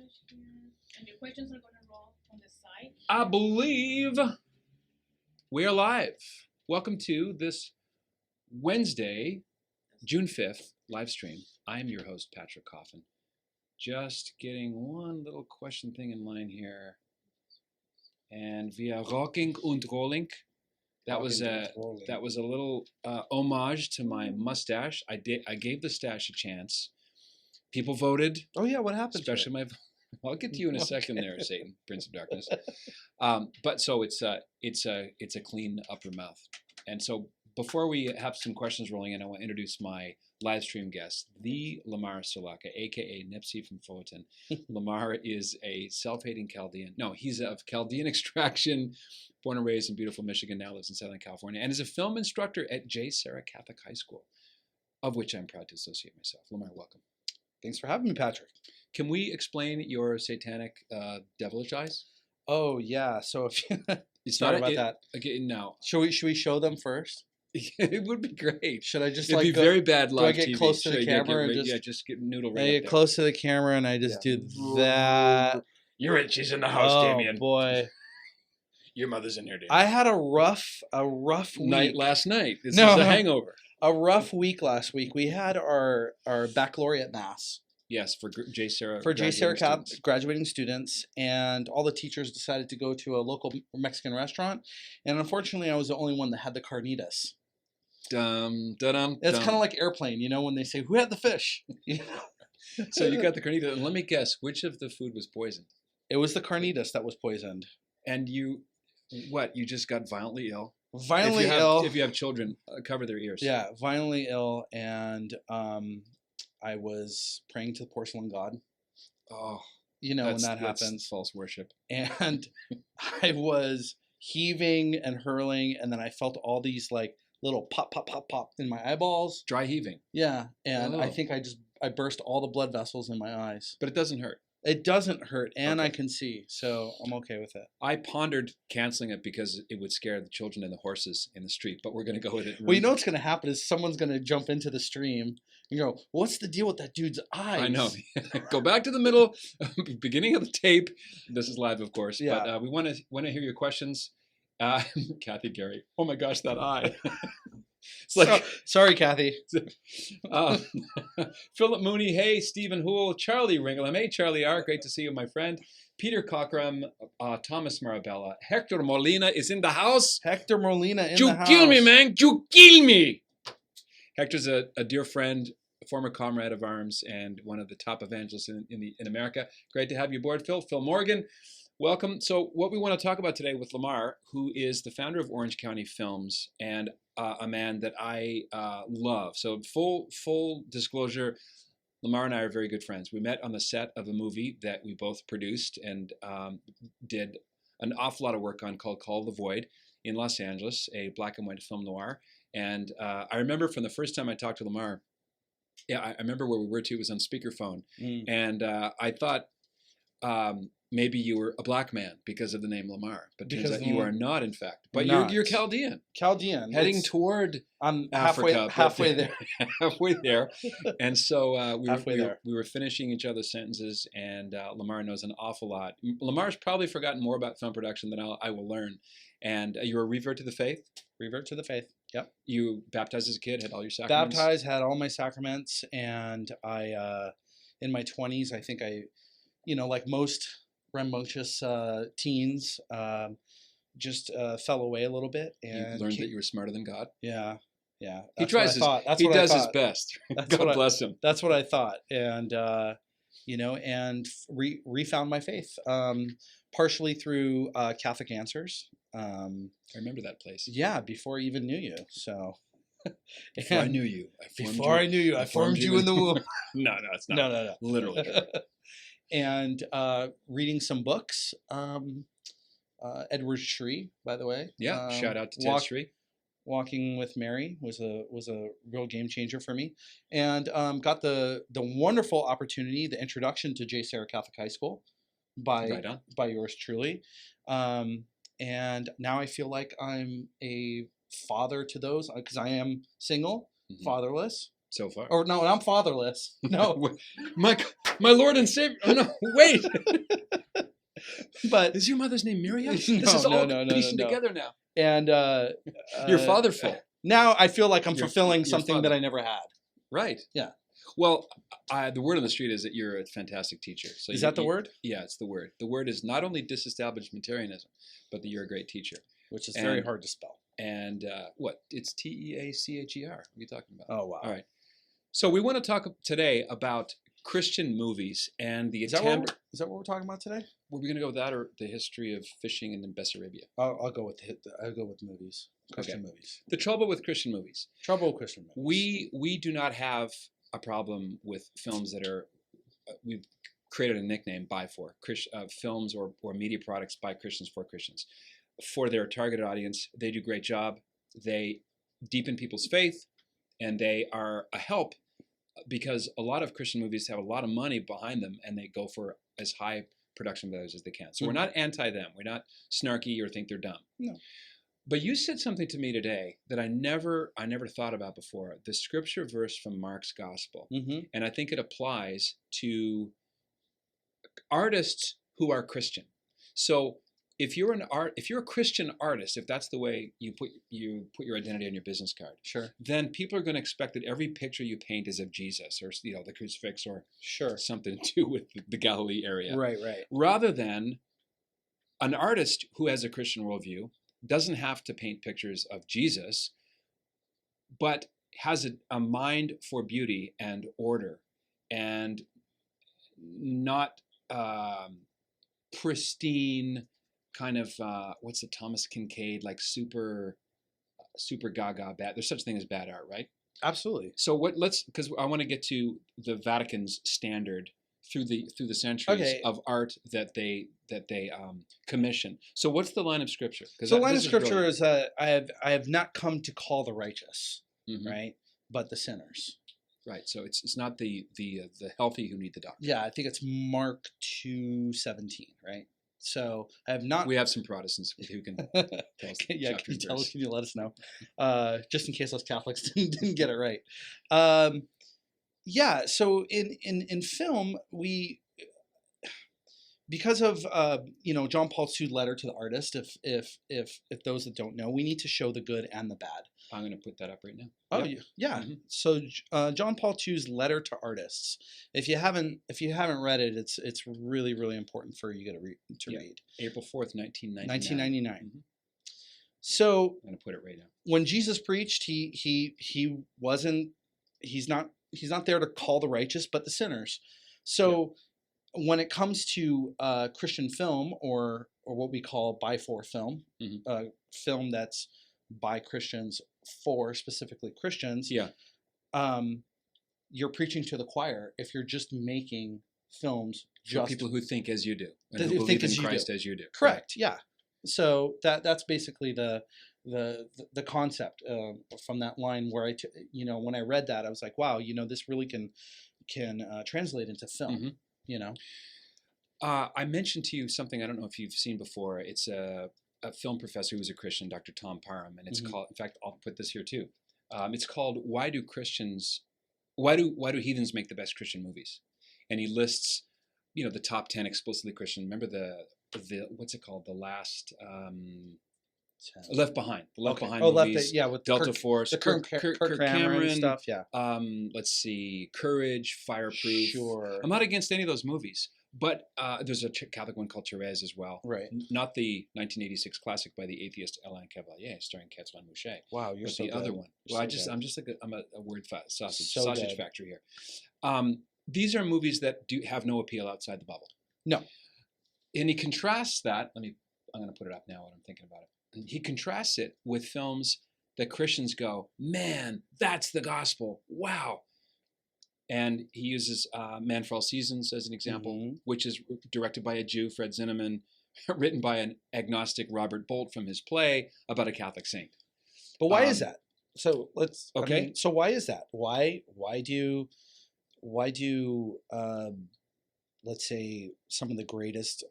And your questions are going to roll on the side. I believe we are live. Welcome to this Wednesday, June 5th live stream. I'm your host, Patrick Coffin. Just getting one little question thing in line here. And via rocking und rolling. That was a little homage to my mustache. I gave the stash a chance. People voted. Oh yeah, what happened? Especially my. I'll get to you in a second there, Satan, Prince of Darkness. But so it's a clean upper mouth. And so before we have some questions rolling in, I want to introduce my live stream guest, the Lamar Sulaka, aka Nipsey from Fullerton. Lamar is a self-hating Chaldean. No, he's of Chaldean extraction, born and raised in beautiful Michigan, now lives in Southern California, and is a film instructor at J. Sarah Catholic High School, of which I'm proud to associate myself. Lamar, welcome. Thanks for having me, Patrick. Can we explain your satanic devilish eyes? Oh yeah. So if you It's sorry not about that. Again, no. Should we show them first? It would be great. Should I just It'd be go, very bad live do I get TV. close to the camera and just get noodle right I up get there. close to the camera and I just do that. You're right. She's in the house, Oh Damien. boy. Your mother's in here, Damien. I had a rough week. Last night. This No. is a hangover. A rough week last week. We had our baccalaureate mass. Yes, for J. Sarah. For J. Sarah students. graduating students, and all the teachers decided to go to a local Mexican restaurant, and unfortunately, I was the only one that had the carnitas. It's kind of like Airplane, you know, when they say, "Who had the fish?" So you got the carnitas, and let me guess, which of the food was poisoned? It was the carnitas that was poisoned. And you just got violently ill. Violently ill. If you have children, cover their ears. Yeah, violently ill, and I was praying to the porcelain god. Oh, you know when that that's happens. false worship. And I was heaving and hurling, and then I felt all these like little pop, pop, pop, pop in my eyeballs. Dry heaving. Yeah, and I Oh. think I burst all the blood vessels in my eyes. But it doesn't hurt. It doesn't hurt, and Okay. I can see, so I'm okay with it. I pondered canceling it because it would scare the children and the horses in the street, but we're going to go with it. Well, you know what's going to happen is someone's going to jump into the stream and go, "What's the deal with that dude's eyes?" I know. Go back to the middle, beginning of the tape. This is live, of course. Yeah. But we want to hear your questions. Kathy Gary. Oh my gosh, that eye. It's like sorry, Kathy. Philip Mooney. Hey, Stephen Hoole. Charlie Ringelham. Hey, Charlie R. Great to see you, my friend. Peter Cockram. Thomas Marabella. Hector Molina is in the house. Hector Molina in You the house. kill me, man. You kill me. Hector's a dear friend, a former comrade of arms, and one of the top evangelists in America. Great to have you aboard, Phil. Phil Morgan, welcome. So what we want to talk about today with Lamar, who is the founder of Orange County Films and a man that I love. So full disclosure, Lamar and I are very good friends. We met on the set of a movie that we both produced and did an awful lot of work on called Call the Void in Los Angeles, a black and white film noir. And I remember from the first time I talked to Lamar, I remember where we were too. It was on speakerphone. And I thought maybe you were a black man because of the name Lamar. But turns out you are not, in fact. But you're Chaldean. Chaldean. Heading toward I'm Africa. halfway there. Halfway there. And so we were finishing each other's sentences, and Lamar knows an awful lot. Lamar's probably forgotten more about film production than I will learn. And you were a revert to the faith? Revert to the faith. Yep. You baptized as a kid, had all your sacraments? Baptized, had all my sacraments, and I, in my 20s, I think like most rambunctious teens, just fell away a little bit. And you learned that you were smarter than God? Yeah. He tries he does his best. God bless him. That's what I thought. And, and refound my faith, partially through Catholic Answers. I remember that place. Yeah, before I even knew you. So before I knew you, I formed you in the womb. No, it's not. No. Literally. And reading some books. Edward Shree, by the way. Yeah, shout out to Ted Shree. Walking with Mary was a real game changer for me, and got the wonderful opportunity, the introduction to J. Sarah Catholic High School by yours truly. And now I feel like I'm a father to those because I am single, fatherless. So far. Or no, I'm fatherless. No. Mike, My Lord and Savior. Oh no, wait. But Is your mother's name Miriam? This No, is all no, piecing together now. And You're fatherful. Now I feel like I'm You're- fulfilling you're something that father. I never had. Right. Yeah. Well, the word on the street is that you're a fantastic teacher. So Is that the word? Yeah, it's the word. The word is not only disestablishmentarianism, but that you're a great teacher. Which is very And- hard to spell. And what? It's Teacher. What are you talking about? Oh wow. All right. So we want to talk today about Christian movies and the Is that attempt. what we're talking about today? Were we going to go with that or the history of fishing in Bessarabia? I'll go with I'll go with movies. Christian movies. The trouble with Christian movies. Trouble with Christian movies. We do not have a problem with films that are. We've created a nickname films or media products by Christians for Christians. For their targeted audience, they do a great job. They deepen people's faith, and they are a help because a lot of Christian movies have a lot of money behind them, and they go for as high production values as they can. So we're not anti them. We're not snarky or think they're dumb. No. But you said something to me today that I never thought about before. The scripture verse from Mark's gospel, and I think it applies to artists who are Christian. So if you're a Christian artist, if that's the way you put your identity on your business card, Sure. then people are going to expect that every picture you paint is of Jesus or the crucifix or something to do with the Galilee area. Right. Rather than an artist who has a Christian worldview doesn't have to paint pictures of Jesus, but has a mind for beauty and order and not pristine kind of what's the Thomas Kincaid, like super gaga bad. There's such a thing as bad art, right? Absolutely. So because I want to get to the Vatican's standard through the centuries of art that they commission. So what's the line of scripture? So the line of scripture is I have not come to call the righteous, right, but the sinners. Right. So it's not the healthy who need the doctor. Yeah, I think it's Mark 2:17, right? So I have not. We have some Protestants who can tell us. Yeah, chapter and verse. can you let us know? Just in case us Catholics didn't get it right. Yeah. So in film, we, because of John Paul II letter to the artist, if those that don't know, we need to show the good and the bad. I'm going to put that up right now. Oh Yep. yeah. So John Paul II's letter to artists. If you haven't read it, it's really, really important for you to read. April 4th, 1999. 1999. So I'm going to put it right now. When Jesus preached, he's not there to call the righteous, but the sinners. So when it comes to Christian film or what we call by for film, film that's by Christians for specifically Christians, you're preaching to the choir if you're just making films for people who think as you do, and who who believe in as Christ as you do. Correct. Yeah. So that's basically the concept from that line where when I read that I was like, wow, this really can translate into film. I mentioned to you something I don't know if you've seen before. It's a film professor who was a Christian, Dr. Tom Parham, and it's called. In fact, I'll put this here too. It's called "Why Do Heathens Make the Best Christian Movies?" And he lists, the top 10 explicitly Christian. Remember the what's it called? The last Left Behind. The Left Behind movies. With Delta Force, the Kirk Cameron stuff. Yeah. Let's see, Courage, Fireproof. Sure. I'm not against any of those movies. But there's a Catholic one called Therese as well. Right. Not the 1986 classic by the atheist Alain Cavalier, starring Katz Van Mouche. Wow, you're so the good. other one. You're I'm so just like I'm a word sausage good. factory here. These are movies that have no appeal outside the bubble. No. And he contrasts that. I'm going to put it up now when I'm thinking about it. He contrasts it with films that Christians go, man, that's the gospel. Wow. And he uses Man for All Seasons as an example, which is directed by a Jew, Fred Zinnemann, written by an agnostic Robert Bolt from his play about a Catholic saint. But why is that? So let's. Okay. So why is that? Why do let's say some of the greatest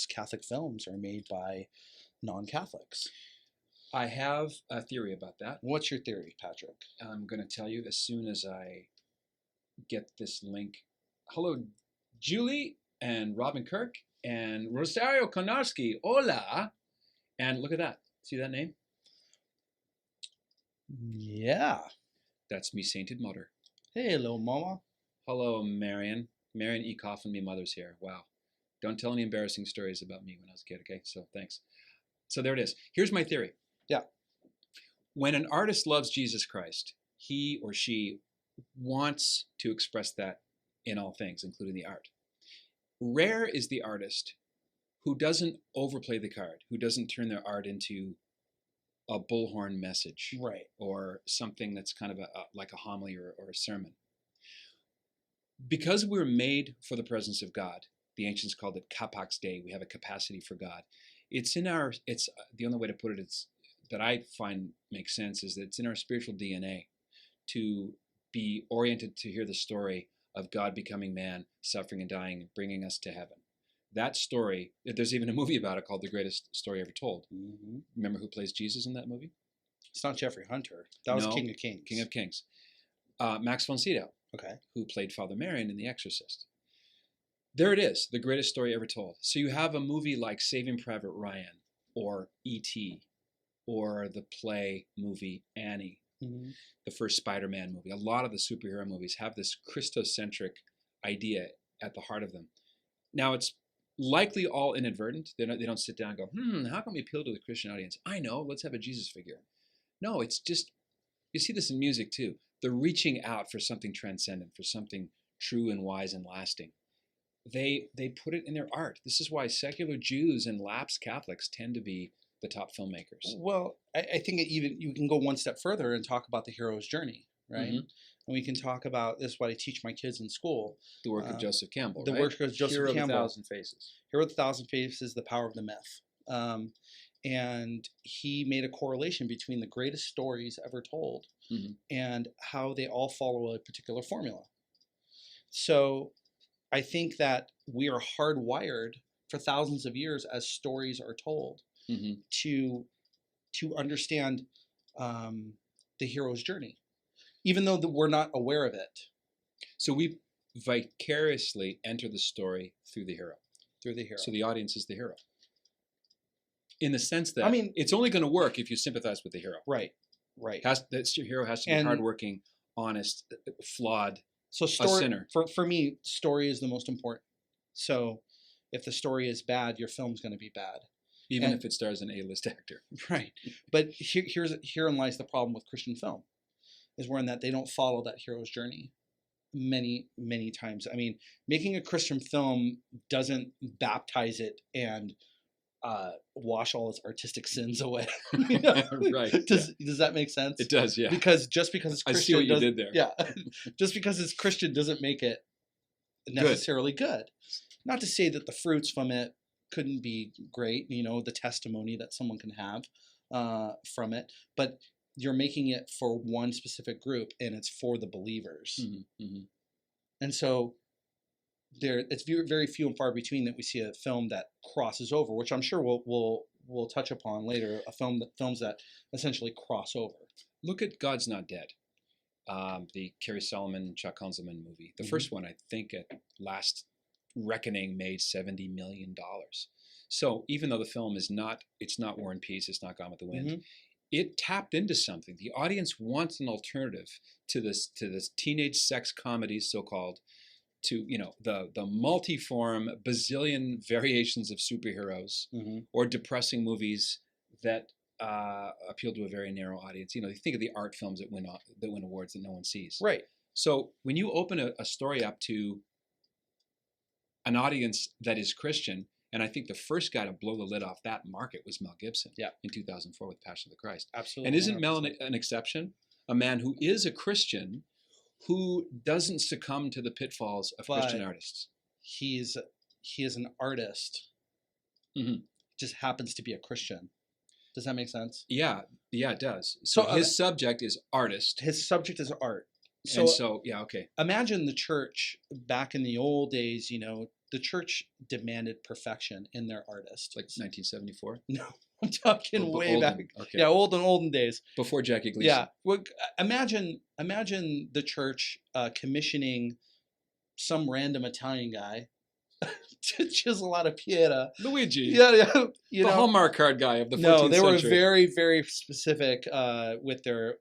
Catholic films, are made by non-Catholics? I have a theory about that. What's your theory, Patrick? I'm going to tell you as soon as I get this link hello, Julie and Robin Kirk and Rosario Konarski. Hola. And look at that. See that name? Yeah. That's me sainted mother. Hey, little mama. Hello, Marion. Marion E. Coffin, me mother's here. Wow. Don't tell any embarrassing stories about me when I was a kid, okay? So thanks. So there it is. Here's my theory. Yeah. When an artist loves Jesus Christ, he or she wants to express that in all things, including the art. Rare is the artist who doesn't overplay the card, who doesn't turn their art into a bullhorn message, Right. or something that's kind of like a homily or a sermon. Because we're made for the presence of God, the ancients called it capax Dei. We have a capacity for God. It's the only way to put it that I find makes sense is that it's in our spiritual DNA to be oriented to hear the story of God becoming man, suffering and dying, and bringing us to heaven. That story, there's even a movie about it called The Greatest Story Ever Told. Mm-hmm. Remember who plays Jesus in that movie? It's not Jeffrey Hunter. That was King of Kings. King of Kings. Max von Sydow, okay, who played Father Marion in The Exorcist. There it is, the greatest story ever told. So you have a movie like Saving Private Ryan, or E.T., or the play movie Annie, mm-hmm. the first Spider-Man movie. A lot of the superhero movies have this Christocentric idea at the heart of them. Now, it's likely all inadvertent. They don't sit down and go, how can we appeal to the Christian audience? I know, let's have a Jesus figure. No, it's just, you see this in music too. The reaching out for something transcendent, for something true and wise and lasting. They put it in their art. This is why secular Jews and lapsed Catholics tend to be the top filmmakers. Well, I think you can go one step further and talk about the hero's journey, right? Mm-hmm. And we can talk about, this is what I teach my kids in school. The work of Joseph Campbell, The work of Joseph Campbell. Hero of a Thousand Faces. Hero of the Thousand Faces, The Power of the Myth. And he made a correlation between the greatest stories ever told mm-hmm. and how they all follow a particular formula. So I think that we are hardwired for thousands of years as stories are told mm-hmm. to understand the hero's journey, even though we're not aware of it. So we vicariously enter the story through the hero. Through the hero. So the audience is the hero. In the sense that, it's only going to work if you sympathize with the hero. Right, right. Your hero has to be hardworking, honest, flawed, a sinner. For me, story is the most important. So if the story is bad, your film's going to be bad. Even if it stars an A-list actor. Right. But herein lies the problem with Christian film, is wherein that they don't follow that hero's journey many, many times. I mean, making a Christian film doesn't baptize it and wash all its artistic sins away. Right. Does that make sense? It does, yeah. Because just because it's Christian, I see what you did there. Yeah. Just because it's Christian doesn't make it necessarily good. Not to say that the fruits from it couldn't be great, the testimony that someone can have from it, but you're making it for one specific group, and it's for the believers. Mm-hmm. Mm-hmm. And so it's very few and far between that we see a film that crosses over, which I'm sure we'll touch upon later. Films that essentially cross over. Look at God's Not Dead, the Kerry Solomon, Chuck Konzelman movie. The mm-hmm. first one, I think, at last reckoning, made $70 million. So even though the film it's not War and Peace, it's not Gone with the Wind. Mm-hmm. It tapped into something. The audience wants an alternative to this teenage sex comedy, so-called, to the multi-form bazillion variations of superheroes mm-hmm. or depressing movies that appeal to a very narrow audience. You think of the art films that win awards that no one sees. Right. So when you open a story up to an audience that is Christian, and I think the first guy to blow the lid off that market was Mel Gibson in 2004 with Passion of the Christ. Absolutely. And isn't Mel an exception? A man who is a Christian who doesn't succumb to the pitfalls of Christian artists. He is an artist. Mm-hmm. Just happens to be a Christian. Does that make sense? Yeah, it does. So his subject is artist. His subject is art. Okay. Imagine the church back in the old days, the church demanded perfection in their artist. Like 1974? No, I'm talking way olden. back. Okay. Yeah, olden days. Before Jackie Gleason. Yeah. Well, imagine the church commissioning some random Italian guy to chisel out a pieta. Luigi. Yeah, you the know. Hallmark card guy of the 14th No, they were century. very, very specific with their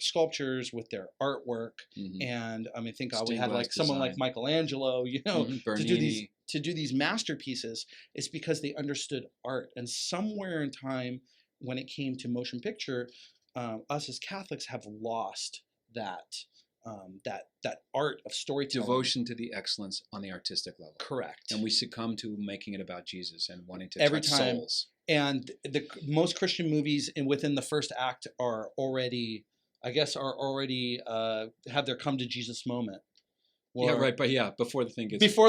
sculptures, with their artwork, and I mean, think God, we had like someone like Michelangelo, you know, to do these masterpieces. It's because they understood art, and somewhere in time, when it came to motion picture, us as Catholics have lost that. That art of storytelling. Devotion to the excellence on the artistic level. Correct. And we succumb to making it about Jesus and wanting to every touch time. souls. And most Christian movies within the first act are already have their come to Jesus moment. Or, yeah, right. But yeah, before the thing even gets going.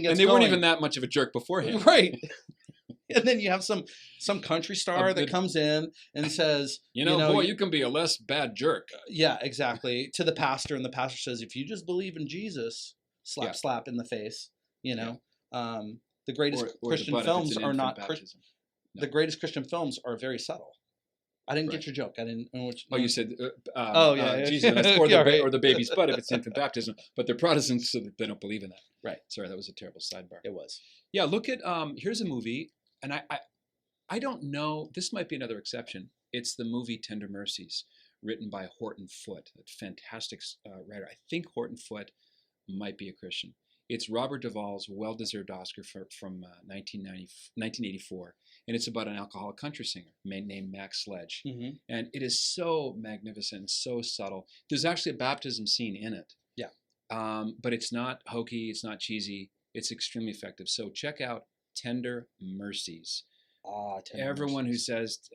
And they weren't even that much of a jerk beforehand. Right. And then you have some country star that comes in and says, boy, you can be a less bad jerk. Yeah, exactly. To the pastor, and the pastor says, if you just believe in Jesus, slap in the face. You know, the greatest Christian films are not Christian. No. The greatest Christian films are very subtle. I didn't get your joke. I didn't know what you said. Jesus, or the baby's butt if it's infant baptism. But they're Protestants, so they don't believe in that. Right. Sorry, that was a terrible sidebar. It was. Yeah, look at here's a movie. And I don't know, this might be another exception. It's the movie Tender Mercies, written by Horton Foote, a fantastic writer. I think Horton Foote might be a Christian. It's Robert Duvall's well-deserved Oscar from 1984. And it's about an alcoholic country singer named Max Sledge. Mm-hmm. And it is so magnificent and so subtle. There's actually a baptism scene in it. Yeah. But it's not hokey, it's not cheesy. It's extremely effective. So check out Tender Mercies. Everyone who says,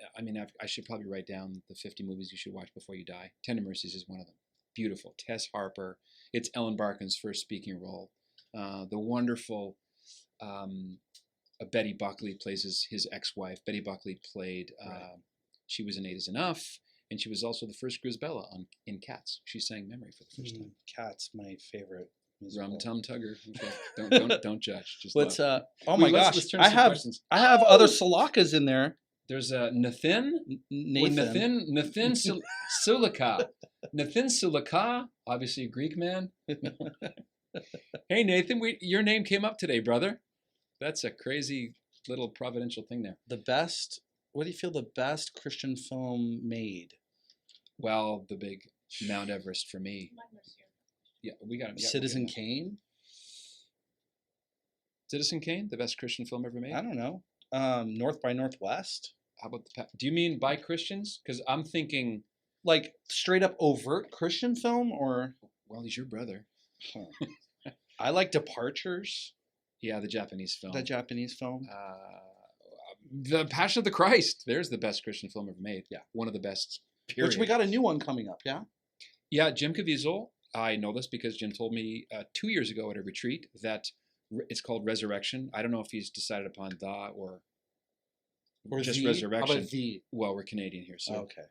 I should probably write down the 50 movies you should watch before you die. Tender Mercies is one of them. Beautiful. Tess Harper. It's Ellen Barkin's first speaking role. The wonderful Betty Buckley plays his ex-wife. Betty Buckley played, she was in Eight Is Enough, and she was also the first Grisbella in Cats. She sang Memory for the first time. Cats, my favorite. Rum Tum Tugger. Okay. Don't judge. Just let's. Love. Oh my gosh! I have other Sulakas in there. There's a Nathan Sulaka. Nathan Sulaka, obviously a Greek man. Hey Nathan, your name came up today, brother. That's a crazy little providential thing there. What do you feel the best Christian film made? Well, the big Mount Everest for me. Yeah, we got him. Yeah, Citizen Kane. Citizen Kane, the best Christian film ever made. I don't know. North by Northwest. How about do you mean by Christians? Because I'm thinking like straight up overt Christian film, or well, he's your brother. Huh. I like Departures. Yeah, the Japanese film. The Passion of the Christ. There's the best Christian film ever made. Yeah, one of the best. Period. Which we got a new one coming up. Yeah. Yeah, Jim Caviezel. I know this because Jim told me 2 years ago at a retreat that it's called Resurrection. I don't know if he's decided upon the or just the? Resurrection. How about the? Well, we're Canadian here, so okay.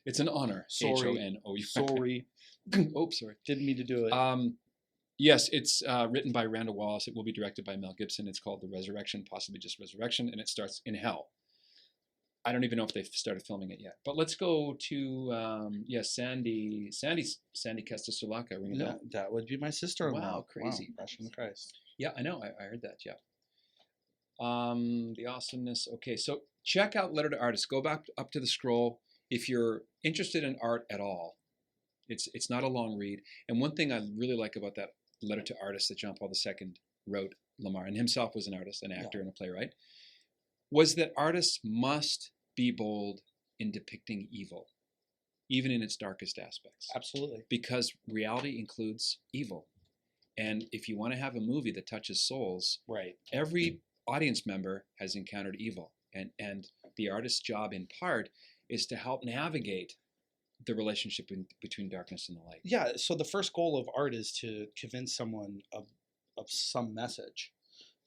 It's an honor. Sorry. H-O-N-O-U. Sorry. Oops, sorry. Didn't mean to do it. Yes, it's written by Randall Wallace. It will be directed by Mel Gibson. It's called The Resurrection, possibly just Resurrection, and it starts in hell. I don't even know if they've started filming it yet. But let's go to Sandy Kesta Sulaka. Ring a bell? That would be my sister-in-law. Wow, crazy. Passion of the Christ. Yeah, I know. I heard that. Yeah. The awesomeness. Okay, so check out Letter to Artists. Go back up to the scroll if you're interested in art at all. It's not a long read. And one thing I really like about that Letter to Artists that John Paul II wrote, Lamar, and himself was an artist, an actor, and a playwright, was that artists must be bold in depicting evil, even in its darkest aspects. Absolutely. Because reality includes evil. And if you want to have a movie that touches souls, right, every audience member has encountered evil. And the artist's job in part is to help navigate the relationship between darkness and the light. Yeah, so the first goal of art is to convince someone of some message.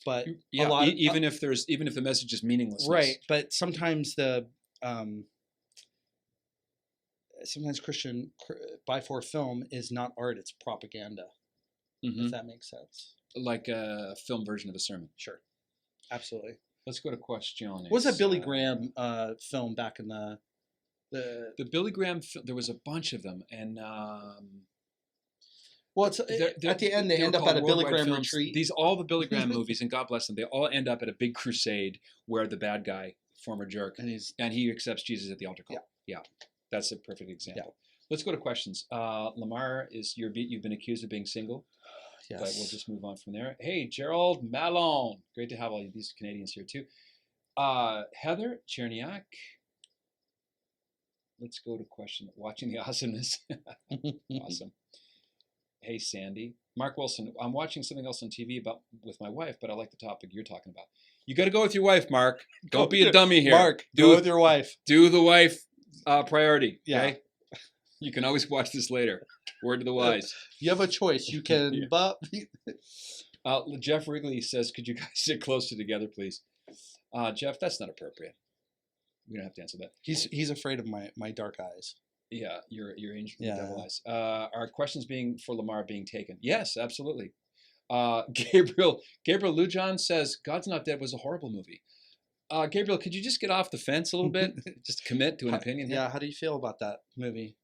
But yeah, even if the message is meaningless, right? But sometimes sometimes Christian by-for film is not art; it's propaganda. Mm-hmm. If that makes sense, like a film version of a sermon. Sure, absolutely. Let's go to questions. What was that Billy Graham film back in the Billy Graham? There was a bunch of them, and Well, it's at the end they end up at a Billy Graham retreat. All the Billy Graham movies, and God bless them, they all end up at a big crusade where the bad guy, former jerk, and he accepts Jesus at the altar call. Yeah, that's a perfect example. Yeah. Let's go to questions. Lamar, you've been accused of being single. Yes. But we'll just move on from there. Hey, Gerald Malone. Great to have all these Canadians here too. Heather Cherniak. Let's go to question. Watching the awesomeness. Awesome. Hey, Sandy. Mark Wilson. I'm watching something else on TV with my wife, but I like the topic you're talking about. You got to go with your wife, Mark. Don't be a dummy here. Mark, go with your wife. Do the wife priority. Yeah. Okay? You can always watch this later. Word to the wise. You have a choice. You can, but Jeff Wrigley says, "Could you guys sit closer together, please?" Jeff, that's not appropriate. We don't have to answer that. He's afraid of my dark eyes. Yeah, your angel devil eyes. Are questions for Lamar being taken? Yes, absolutely. Gabriel Lujan says, "God's Not Dead" was a horrible movie. Gabriel, could you just get off the fence a little bit? Just commit to an opinion. Yeah. How do you feel about that movie?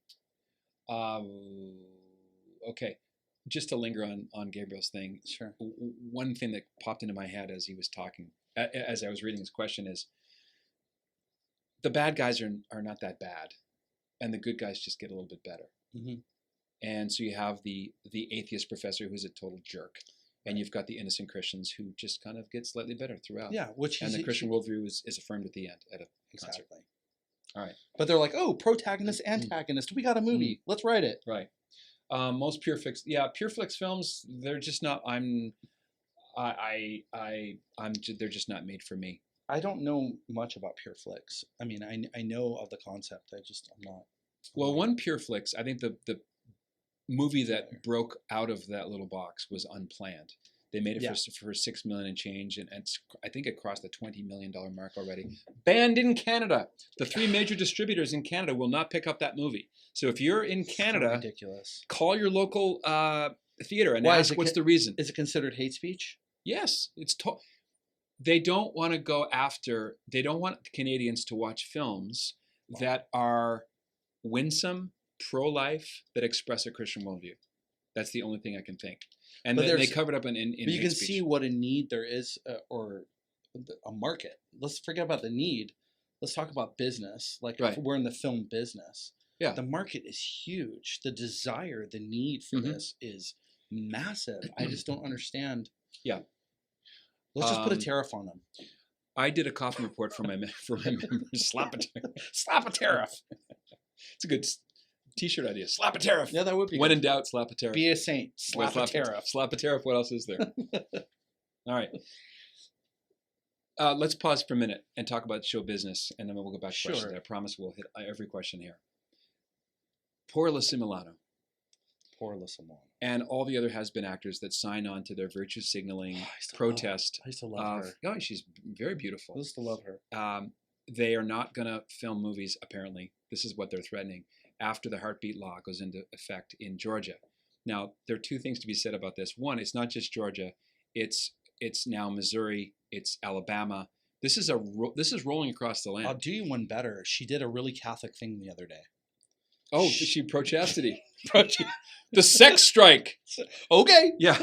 Okay, just to linger on Gabriel's thing. Sure. One thing that popped into my head as he was talking, as I was reading his question, is the bad guys are not that bad, and the good guys just get a little bit better. Mm-hmm. And so you have the atheist professor who's a total jerk, and you've got the innocent Christians who just kind of get slightly better throughout. Yeah, and the Christian worldview is affirmed at the end at a concert. Exactly. All right. But they're like, oh, protagonist, antagonist. We got a movie. Let's write it. Right. Most pure flicks films, they're just not. They're just not made for me. I don't know much about pure flicks. I mean, I know of the concept. I'm not. Well, one pure flicks, I think the movie that broke out of that little box was Unplanned. They made it for $6 million and change, and I think it crossed the $20 million mark already. Banned in Canada. The 3 major distributors in Canada will not pick up that movie. So if you're in Canada, so ridiculous. Call your local theater and ask what's the reason. Is it considered hate speech? Yes, they don't want to go after. They don't want Canadians to watch films that are winsome, pro-life, that express a Christian worldview. That's the only thing I can think. And they covered up in but you can see what a need there is, or a market. Let's forget about the need. Let's talk about business. Like if we're in the film business, the market is huge. The desire, the need for this is massive. I just don't understand. Yeah. Let's just put a tariff on them. I did a Coffin report for my members. Slap a tariff. It's a good T-shirt idea. Slap a tariff. Yeah, that would be. When in doubt, slap a tariff. Be a saint. Slap a tariff. Slap a tariff. What else is there? All right. Let's pause for a minute and talk about show business, and then we'll go back to questions. I promise we'll hit every question here. Poor Similano. And all the other has-been actors that sign on to their virtue signaling protest. I used to love her. Oh, she's very beautiful. I used to love her. They are not going to film movies, apparently. This is what they're threatening, after the heartbeat law goes into effect in Georgia. Now, there are two things to be said about this. One, it's not just Georgia. It's now Missouri. It's Alabama. This is rolling across the land. I'll do you one better. She did a really Catholic thing the other day. Oh, she pro-chastity. The sex strike. Okay. Yeah.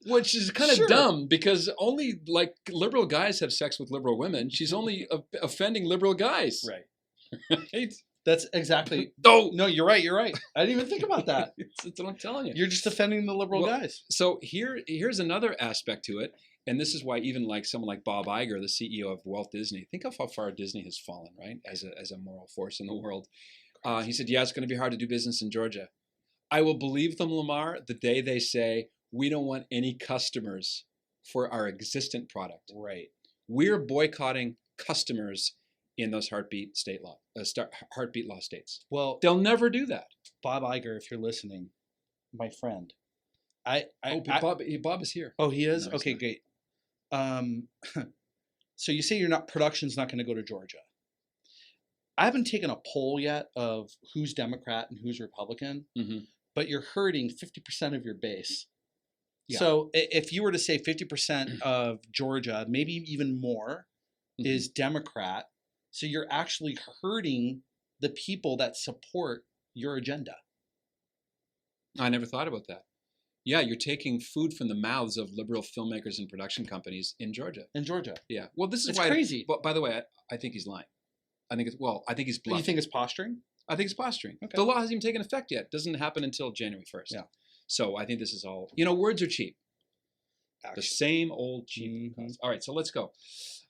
Which is kind of dumb, because only liberal guys have sex with liberal women. She's only offending liberal guys. Right. That's exactly. Oh no, you're right. I didn't even think about that. That's what I'm telling you. You're just offending the liberal guys. So here's another aspect to it, and this is why even someone like Bob Iger, the CEO of Walt Disney, think of how far Disney has fallen, right, as a moral force in the world. He said, "Yeah, it's going to be hard to do business in Georgia." I will believe them, Lamar, the day they say we don't want any customers for our existent product. Right. We're boycotting customers in those heartbeat law states. Well, they'll never do that. Bob Iger, if you're listening, my friend. Bob is here. Oh, he is? No, okay, great. So you say production's not going to go to Georgia. I haven't taken a poll yet of who's Democrat and who's Republican, but you're hurting 50% of your base. Yeah. So if you were to say 50% of Georgia, maybe even more, is Democrat, so you're actually hurting the people that support your agenda. I never thought about that. Yeah, you're taking food from the mouths of liberal filmmakers and production companies in Georgia. In Georgia. Yeah. Well, this is It's why. crazy. But by the way, I think he's lying. I think he's bluffing. You think it's posturing? I think it's posturing. Okay. The law hasn't even taken effect yet. It doesn't happen until January 1st. Yeah. So I think this is all, words are cheap. Actually. The same old cheap. All right, so let's go.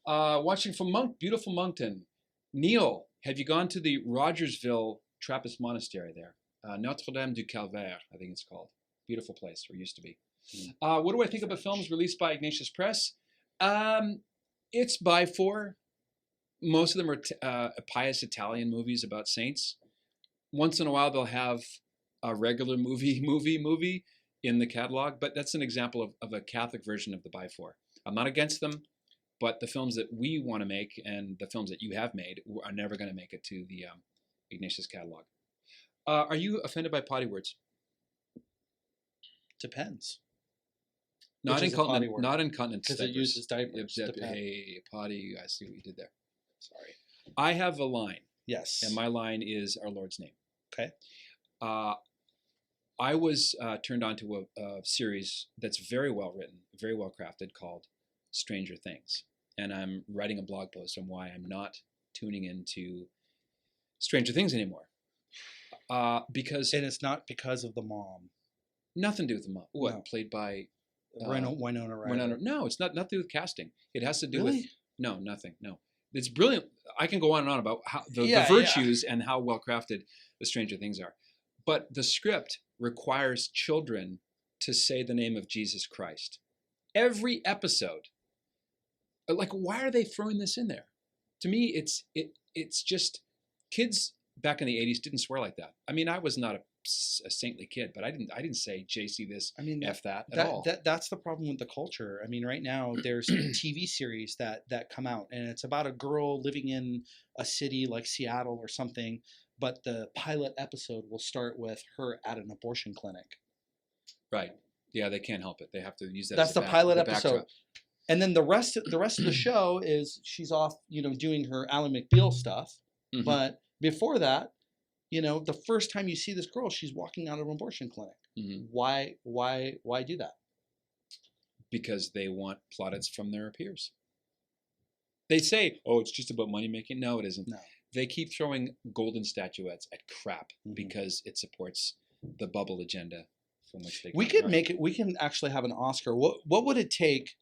Watching from beautiful Moncton. Neil, have you gone to the Rogersville Trappist Monastery there? Notre Dame du Calvaire, I think it's called. Beautiful place, or used to be. What do I think about films released by Ignatius Press? It's by four. Most of them are pious Italian movies about saints. Once in a while, they'll have a regular movie in the catalog, but that's an example of a Catholic version of the by four. I'm not against them, but the films that we want to make and the films that you have made are never going to make it to the Ignatius catalog. Are you offended by potty words? Depends. Not incontinent because it uses diapers. Hey, potty, I see what you did there. Sorry. I have a line. Yes. And my line is our Lord's name. Okay. I was turned on to a series that's very well written, very well crafted, called Stranger Things. And I'm writing a blog post on why I'm not tuning into Stranger Things anymore. Because... And it's not because of the mom. Nothing to do with the mom. What? No. Played by... Winona Ryder. No, it's not nothing to do with casting. It has to do Really? with... No, nothing. No. It's brilliant. I can go on and on about how the virtues and how well crafted the Stranger Things are. But the script requires children to say the name of Jesus Christ. Every episode. Like, why are they throwing this in there? To me, it's just kids back in the 80s didn't swear like that. I mean, I was not a saintly kid, but I didn't say JC this, F that at all. That's the problem with the culture. I mean, right now there's TV series that come out, and it's about a girl living in a city like Seattle or something, but the pilot episode will start with her at an abortion clinic. Right. Yeah, they can't help it. They have to use that. That's as the pilot episode. Backdrop. And then the rest of the show is she's off, doing her Ally McBeal stuff. Mm-hmm. But before that, the first time you see this girl, she's walking out of an abortion clinic. Mm-hmm. Why do that? Because they want plaudits from their peers. They say, "Oh, it's just about money making." No, it isn't. No. They keep throwing golden statuettes at crap because it supports the bubble agenda from which they. We could make it. We can actually have an Oscar. What would it take?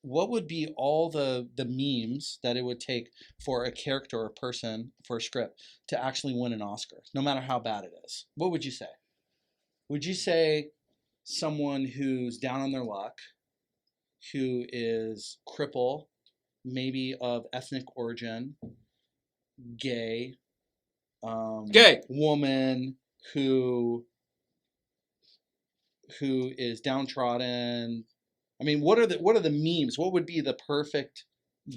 What would be all the memes that it would take for a character or a person for a script to actually win an Oscar, no matter how bad it is? What would you say? Would you say someone who's down on their luck, who is cripple, maybe of ethnic origin, gay, woman who is downtrodden? I mean, what are the memes? What would be the perfect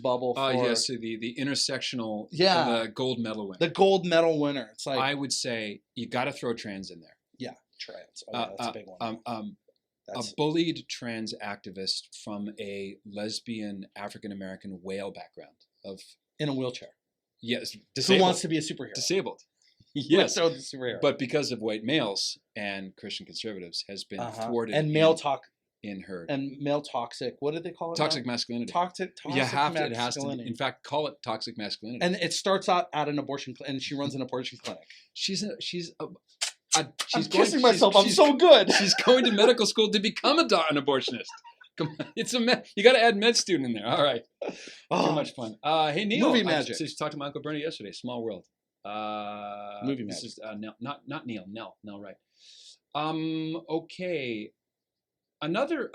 bubble for? Yes, so the intersectional, the gold medal winner. The gold medal winner. It's like, I would say you got to throw trans in there. Yeah, trans. Oh, that's a big one. A bullied trans activist from a lesbian African American whale background in a wheelchair. Yes, disabled. Who wants to be a superhero? Disabled. Yes, the superhero. But because of white males and Christian conservatives, has been thwarted and male talk. In her and male toxic. What do they call it? Toxic masculinity. Toxic you have to. It has to. In fact, call it toxic masculinity. And it starts out at an abortion clinic, and she runs an abortion clinic. I'm kissing myself. I'm so good. She's going to medical school to become an abortionist. Come on, it's you got to add med student in there. All right. Too much fun. Hey Neil. Movie magic. I talked to my Uncle Bernie yesterday. Small world. Movie magic. This is not Neil. Nell Wright. Okay. Another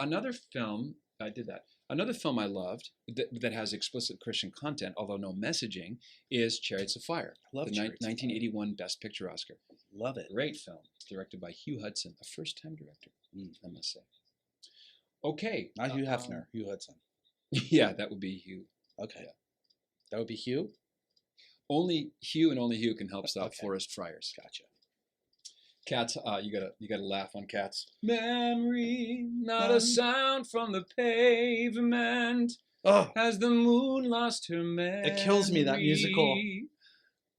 film, I did that. Another film I loved that has explicit Christian content, although no messaging, is Chariots of Fire. I love the 1981 Best Picture Oscar. Love it. Great film, directed by Hugh Hudson, a first-time director, I must say. Okay. Not Hugh Hefner, Hugh Hudson. Yeah, that would be Hugh. Okay. Yeah. That would be Hugh? Only Hugh and only Hugh can help stop forest fires. Gotcha. Cats, you gotta laugh on Cats. Memory, not a sound from the pavement. Has the moon lost her memory? It kills me, that musical.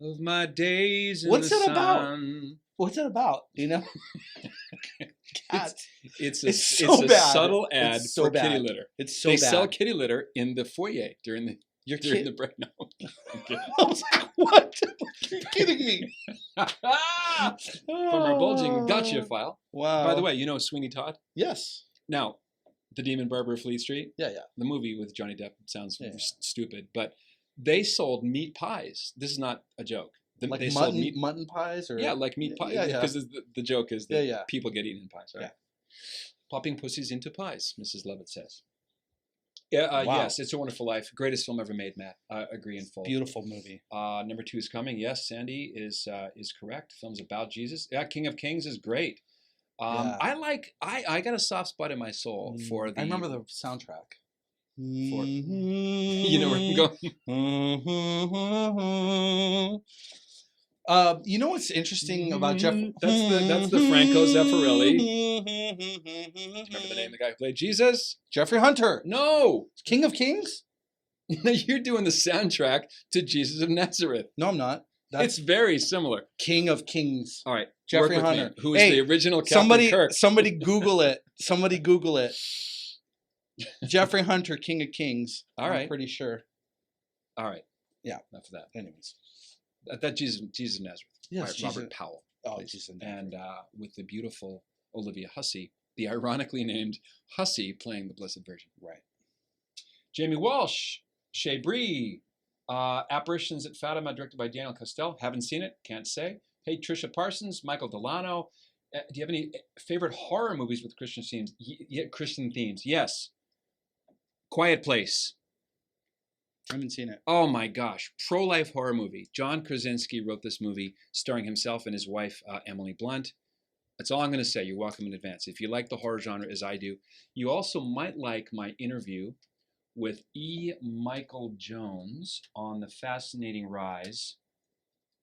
Of my days in What's the it about? sun. What's it about? You know, cats. It's It's a so bad. subtle ad It's so for bad. kitty litter. It's so They bad. sell kitty litter in the foyer during the Your during kid. the break. No, I'm kidding. I was like, what? You're kidding me. From our bulging gotcha file. Wow. By the way, you know Sweeney Todd? Yes. Now, The Demon Barber of Fleet Street, Yeah, yeah. the movie with Johnny Depp sounds Yeah. stupid, but they sold meat pies. This is not a joke. Like they sold mutton pies, or yeah, like meat pies. Yeah, yeah. Because the joke is that Yeah. people get eaten in pies, right? Yeah. Popping pussies into pies, Mrs. Lovett says. Yeah, Wow. yes, It's a Wonderful Life. Greatest film ever made, Matt. Agree in full. Beautiful movie. Number 2 is coming. Yes, Sandy is correct. Film's about Jesus. Yeah, King of Kings is great. Yeah. I got a soft spot in my soul for the. I remember the soundtrack. For, you know where I'm going. You know what's interesting about Jeff? That's the Franco Zeffirelli. Remember the name of the guy who played Jesus? Jeffrey Hunter. No, King of Kings? you're doing the soundtrack to Jesus of Nazareth. No, I'm not. It's very similar. King of Kings. All right, Jeffrey work with Hunter. me. Who is the original Captain somebody, Kirk? Somebody Google it. Somebody Google it. Jeffrey Hunter, King of Kings. All right. I'm pretty sure. All right. Yeah. Enough of that. Anyways. That Jesus of Nazareth. Yes, by Robert Powell. Oh, plays. Jesus of Nazareth. And with the beautiful Olivia Hussey, the ironically named Hussey playing the Blessed Virgin. Right. Jamie Walsh, Shea Bree, Apparitions at Fatima, directed by Daniel Costell. Haven't seen it, can't say. Hey, Trisha Parsons, Michael Delano. Do you have any favorite horror movies with Christian themes? Christian themes, yes. Quiet Place. I haven't seen it. Oh my gosh, pro-life horror movie. John Krasinski wrote this movie starring himself and his wife, Emily Blunt. That's all I'm going to say. You're welcome in advance. If you like the horror genre as I do, you also might like my interview with E. Michael Jones on the fascinating rise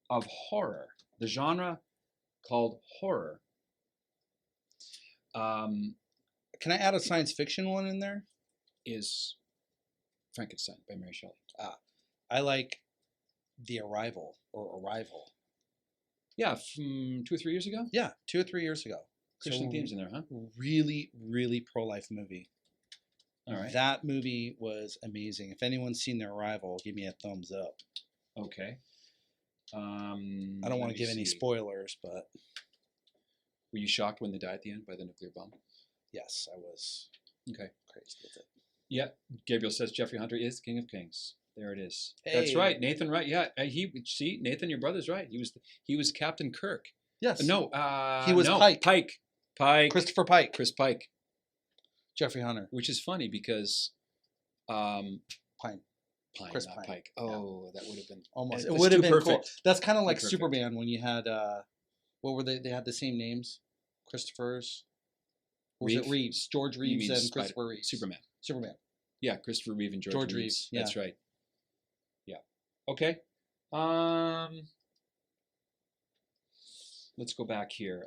of horror, the genre called horror. Can I add a science fiction one in there? Is Frankenstein by Mary Shelley. I like The Arrival or Arrival. Yeah, from 2 or 3 years ago. Yeah, 2 or 3 years ago. Christian themes in there, huh? Really, really pro-life movie. All right. That movie was amazing. If anyone's seen The Arrival, give me a thumbs up. Okay. I don't want to give any spoilers, but were you shocked when they died at the end by the nuclear bomb? yes, I was. Okay. Crazy with it. Yeah. Gabriel says Jeffrey Hunter is King of Kings. There it is. Hey. That's right. Nathan, right? Yeah. Nathan, your brother's right. He was Captain Kirk. Yes. No. He was Pike. Pike. Christopher Pike. Chris Pike. Jeffrey Hunter. Which is funny because Pine. Chris not Pine. Pike. Oh, that would have been Almost. It that's would have too been perfect. cool. That's kind of like Perfect. Superman when you had what were they? They had the same names. Christopher's. Or was it Reeves? George You mean Reeves and Spider- Christopher Reeves. Superman. Yeah, Christopher Reeve and George Reeves. Reeves. Yeah. That's right. Yeah. Okay. Let's go back here.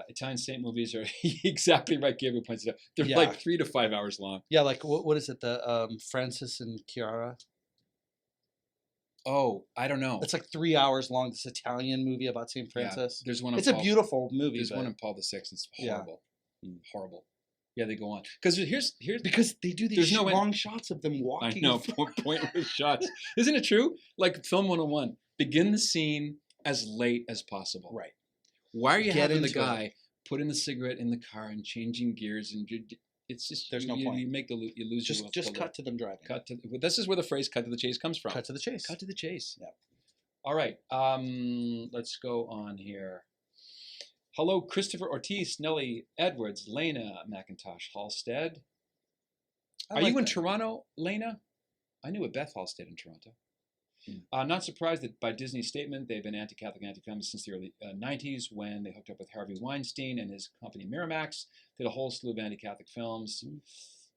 Italian saint movies are exactly right. Gabriel points it out. They're Yeah. like 3 to 5 hours long. Yeah, like what is it? The Francis and Chiara. Oh, I don't know. It's like 3 hours long. This Italian movie about Saint Yeah, Francis. there's one. It's a beautiful movie. There's but- one in Paul VI. It's Yeah. horrible. Horrible. Yeah, they go on because here's because they do these There's no long shots of them I walking. know pointless shots. Isn't it true? Like Film 101, begin the scene as late as possible. Right. Why are you Get having the into guy putting the cigarette in the car and changing gears and it's just There's no you, point. You make you lose your will. Just cut to them driving. This is where the phrase "cut to the chase" comes from. Cut to the chase. Cut to the chase. Yeah. All right. Let's go on here. Hello, Christopher Ortiz, Nellie Edwards, Lena McIntosh, Halstead. Are you in Toronto, Lena? I knew a Beth Halstead in Toronto. Not surprised that by Disney's statement, they've been anti-Catholic, anti-feminist since the early 90s when they hooked up with Harvey Weinstein and his company Miramax, did a whole slew of anti-Catholic films.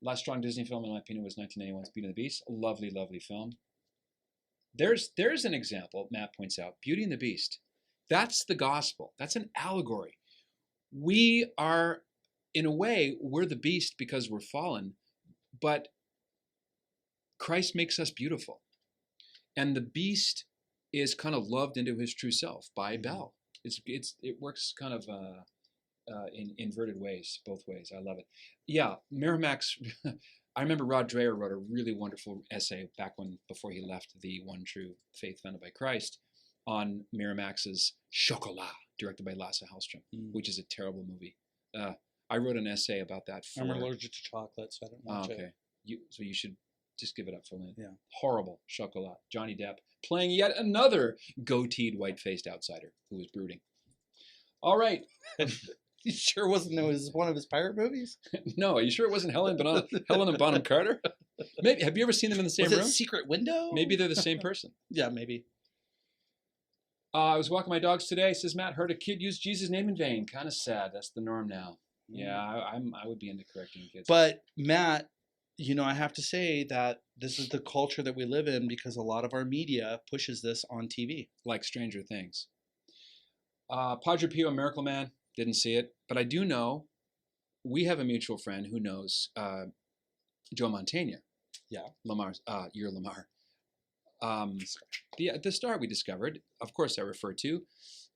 Last strong Disney film, in my opinion, was 1991's Beauty and the Beast. A lovely, lovely film. There's an example, Matt points out, Beauty and the Beast. That's the gospel. That's an allegory. We are, in a way, we're the beast because we're fallen, but Christ makes us beautiful. And the beast is kind of loved into his true self by Belle. It works kind of in inverted ways, both ways. I love it. Yeah, Miramax. I remember Rod Dreher wrote a really wonderful essay before he left the One True Faith founded by Christ on Miramax's Chocolat, directed by Lasse Hallström, which is a terrible movie. I wrote an essay about that. I'm allergic to chocolate, so I don't watch it. So you should just give it up for Lynn. Yeah. Horrible Chocolat. Johnny Depp playing yet another goateed, white-faced outsider who was brooding. All right. You sure it was one of his pirate movies? No, are you sure it wasn't Helen and Bonham Carter? Maybe. Have you ever seen them in the same room? Secret Window? Maybe they're the same person. Yeah, maybe. I was walking my dogs today. Says Matt, heard a kid use Jesus' name in vain. Kind of sad. That's the norm now. Yeah, I would be into correcting kids. But Matt, I have to say that this is the culture that we live in because a lot of our media pushes this on TV. Like Stranger Things. Padre Pio, Miracle Man. Didn't see it, but I do know we have a mutual friend who knows Joe Mantegna. Yeah, Lamar. You're Lamar. The star we discovered, of course, I refer to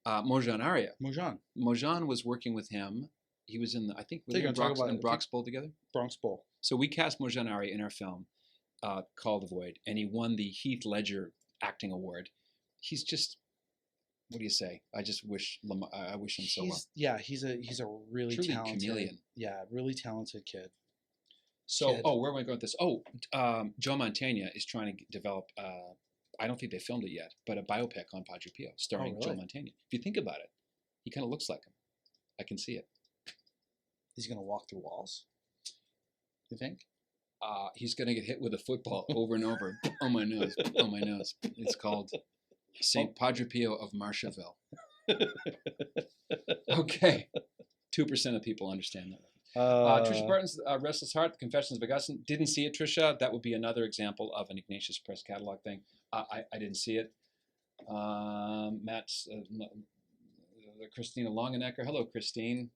Mojan Arya. Mojan was working with him. He was in Bronx Bowl together. Bronx Bowl. So we cast Mojan Arya in our film Call the Void, and he won the Heath Ledger acting award. He's just. What do you say? I just wish I wish him so well. Yeah, he's a really truly talented chameleon. Yeah, really talented kid. So, where am I going with this? Joe Mantegna is trying to develop. I don't think they filmed it yet, but a biopic on Padre Pio starring Joe Mantegna. If you think about it, he kind of looks like him. I can see it. He's gonna walk through walls. You think? He's gonna get hit with a football over and over. Oh my nose! Oh my nose! It's called St. Padre Pio of Marshallville. Okay. 2% of people understand that. Trisha Barton's Restless Heart, The Confessions of Augustine. Didn't see it, Trisha. That would be another example of an Ignatius Press catalog thing. I didn't see it. Matt's Christina Longenecker. Hello, Christine.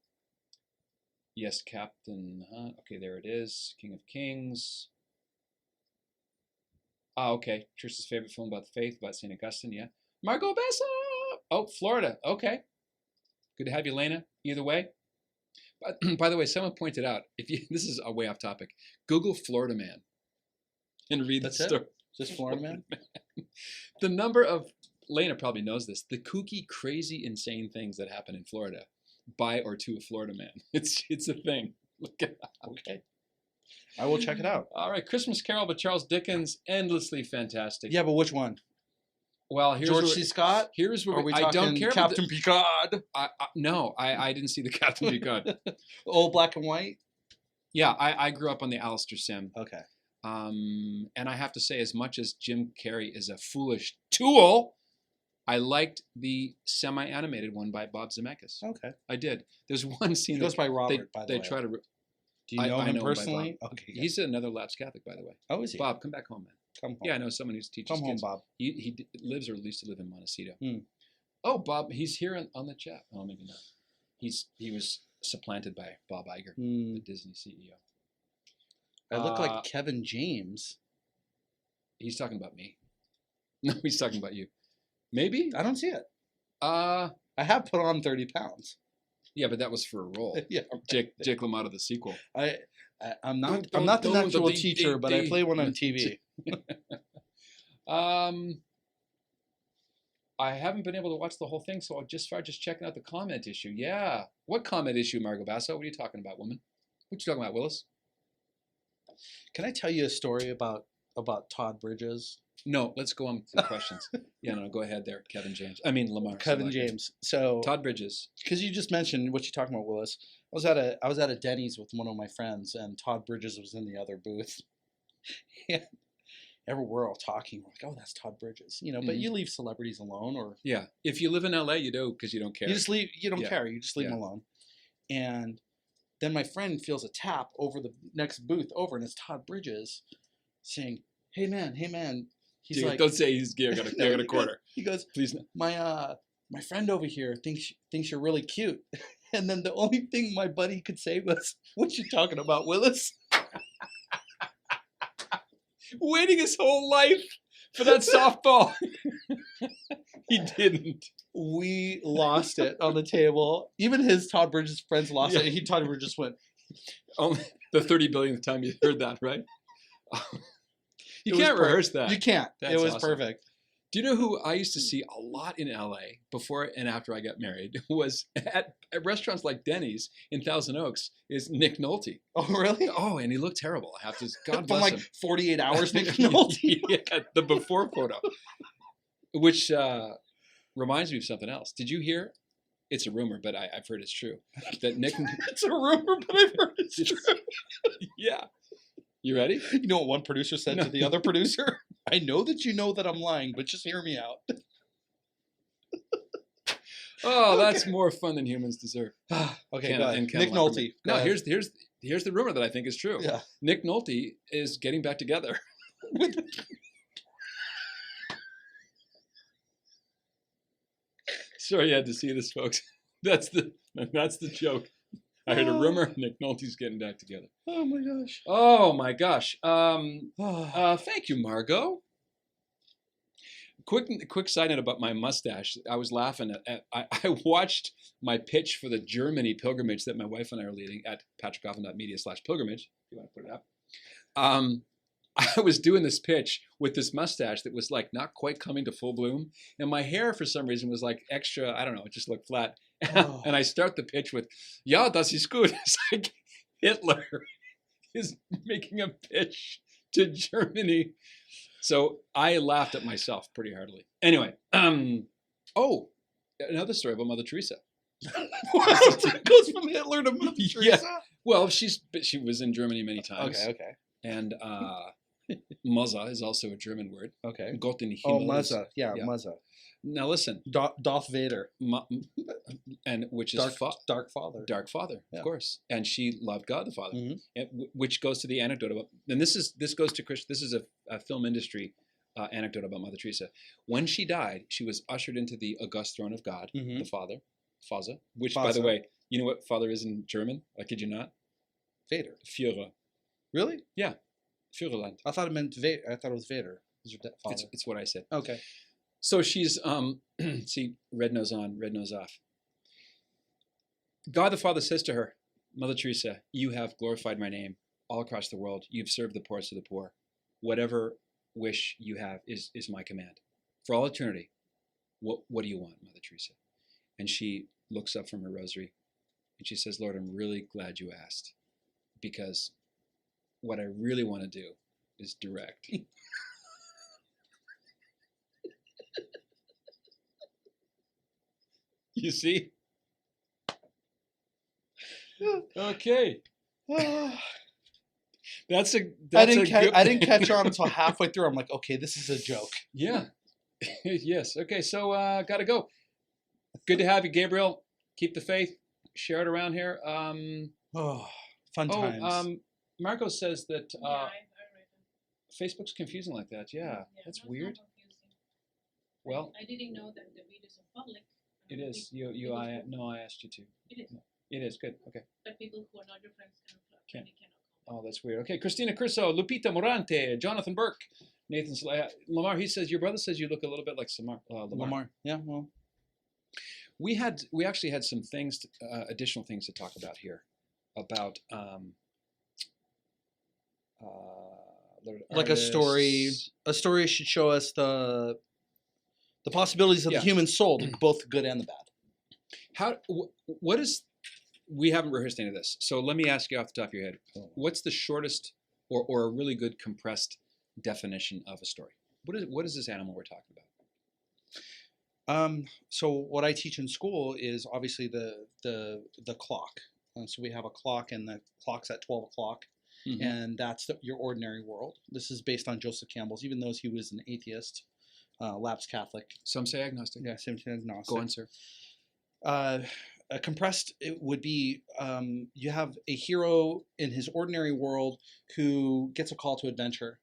Yes, Captain. Okay, there it is. King of Kings. Okay. Trisha's favorite film about the faith, about St. Augustine, yeah. Margot Bessa! Oh, Florida. Okay. Good to have you, Lena. Either way. By the way, someone pointed out, this is a way off topic, Google Florida Man and read the story. Just Florida Man? The number of, Lena probably knows this, the kooky, crazy, insane things that happen in Florida by or to a Florida Man. It's a thing. Look at that. Okay. I will check it out. All right, Christmas Carol by Charles Dickens, endlessly fantastic. Yeah, but which one? Well, here's George C. Scott. Here's where I don't care. Captain Picard. No, I didn't see the Captain Picard. Old black and white. Yeah, I grew up on the Alistair Sim. Okay. And I have to say, as much as Jim Carrey is a foolish tool, I liked the semi-animated one by Bob Zemeckis. Okay. I did. There's one scene. He goes by Robert, by the way. They try to. Do you know him personally? Okay. Yeah. He's another lapsed Catholic, by the way. Oh, is he? Bob, come back home, man. Come home. Yeah, I know someone who teaches kids. Come home, Bob. He lives or used to live in Montecito. Oh, Bob, he's here on the chat. Oh, maybe not. He was supplanted by Bob Iger, the Disney CEO. I look like Kevin James. He's talking about me. No, he's talking about you. Maybe? I don't see it. I have put on 30 pounds. Yeah, but that was for a role. Yeah, Jake LaMotta, the sequel. I'm not the actual teacher, but I play one on TV. I haven't been able to watch the whole thing, so I'll just start checking out the comment issue. Yeah. What comment issue, Margot Basso? What are you talking about, woman? What you talking about, Willis? Can I tell you a story about Todd Bridges? No, let's go on to the questions. Yeah, no, go ahead there, Lamar. Kevin James. So Todd Bridges. Because you just mentioned what you're talking about, Willis. I was at a Denny's with one of my friends, and Todd Bridges was in the other booth. Yeah. We're all talking. We're like, oh, that's Todd Bridges, But you leave celebrities alone, or if you live in LA, you do because you don't care. You just leave. You don't care. You just leave them alone. And then my friend feels a tap over the next booth over, and it's Todd Bridges saying, "Hey man." He's like, "Don't say he's got a quarter." He goes, "Please no." My friend over here thinks you're really cute. And then the only thing my buddy could say was, "What you talking about, Willis?" Waiting his whole life for that softball. He didn't. We lost it on the table. Even his Todd Bridges friends lost it. And Todd Bridges went. Only the 30 billionth time you heard that, right? You can't rehearse that. You can't. That's it was awesome. perfect. Do you know who I used to see a lot in LA before and after I got married was at restaurants like Denny's in Thousand Oaks is Nick Nolte. Oh, really? Oh, and he looked terrible. I have to, God From bless like him. 48 hours, Nick Nolte. Yeah, the before photo. Which reminds me of something else. Did you hear? It's a rumor, but I've heard it's true. That Nick. It's a rumor, but I've heard it's true. Yeah. You ready? You know what one producer said to the other producer? I know that you know that I'm lying, but just hear me out. Oh, that's more fun than humans deserve. Okay, go ahead. Nick Nolte. Nolte. No, here's the rumor that I think is true. Yeah. Nick Nolte is getting back together. Sorry you had to see this, folks. That's the joke. I heard a rumor. Nick Nolte's getting back together. Oh my gosh. Oh my gosh. Thank you, Margot. Quick side note about my mustache. I was laughing at I watched my pitch for the Germany pilgrimage that my wife and I are leading at patrickcoffin.media/pilgrimage. If you want to put it up. I was doing this pitch with this mustache that was like not quite coming to full bloom, and my hair for some reason was like extra. I don't know. It just looked flat. Oh. And I start the pitch with, "Ja, das ist gut." It's like Hitler is making a pitch to Germany. So I laughed at myself pretty heartily. Anyway, oh, another story about Mother Teresa. It goes from Hitler to Mother Teresa? Yeah. Well, she was in Germany many times. Okay. And Mother is also a German word. Okay. Gott in Himmel. Oh, Mother. Yeah, Mother. Now listen. Darth Vader. And which is Dark Father. Dark Father, yeah. Of course. And she loved God the Father. Mm-hmm. Which goes to the anecdote about, and this goes to Chris. This is a film industry anecdote about Mother Teresa. When she died, she was ushered into the august throne of God, the Father, Vater, which, by the way, you know what Father is in German? I kid you not. Vader. Führer. Really? Yeah. Führerland. I thought it meant Vader. I thought it was Vader. It's what I said. Okay. So she's see, red nose on, red nose off. God the Father says to her, Mother Teresa, you have glorified my name all across the world. You've served the poorest of the poor. Whatever wish you have is my command. For all eternity, what do you want, Mother Teresa? And she looks up from her rosary and she says, Lord, I'm really glad you asked, because what I really want to do is direct. You see? Okay. I didn't catch on until halfway through. I'm like, okay, this is a joke. Yeah. Yes. Okay, so gotta go. Good to have you, Gabriel. Keep the faith. Share it around here. Fun times. Marco says that I read it. Facebook's confusing like that. Yeah, that's weird. Well, I didn't know that the videos are public. It is. I asked you to. It is. It is good. Okay. But people who are not your friends cannot comment. Oh, that's weird. Okay, Christina Crusoe, Lupita Morante, Jonathan Burke, Nathan Lamar. He says your brother says you look a little bit like Lamar. Yeah. Well, we actually had some things, additional things to talk about here, about like artists. A story should show us the possibilities of the human soul, both good and the bad. We haven't rehearsed any of this, so let me ask you off the top of your head, what's the shortest or a really good compressed definition of a story? What is this animal we're talking about? So what I teach in school is obviously the clock. So we have a clock, and the clock's at 12 o'clock, and that's your ordinary world. This is based on Joseph Campbell's, even though he was an atheist. Lapsed Catholic. Some say agnostic. Yeah, some say agnostic. Go on, sir. A compressed, it would be you have a hero in his ordinary world who gets a call to adventure.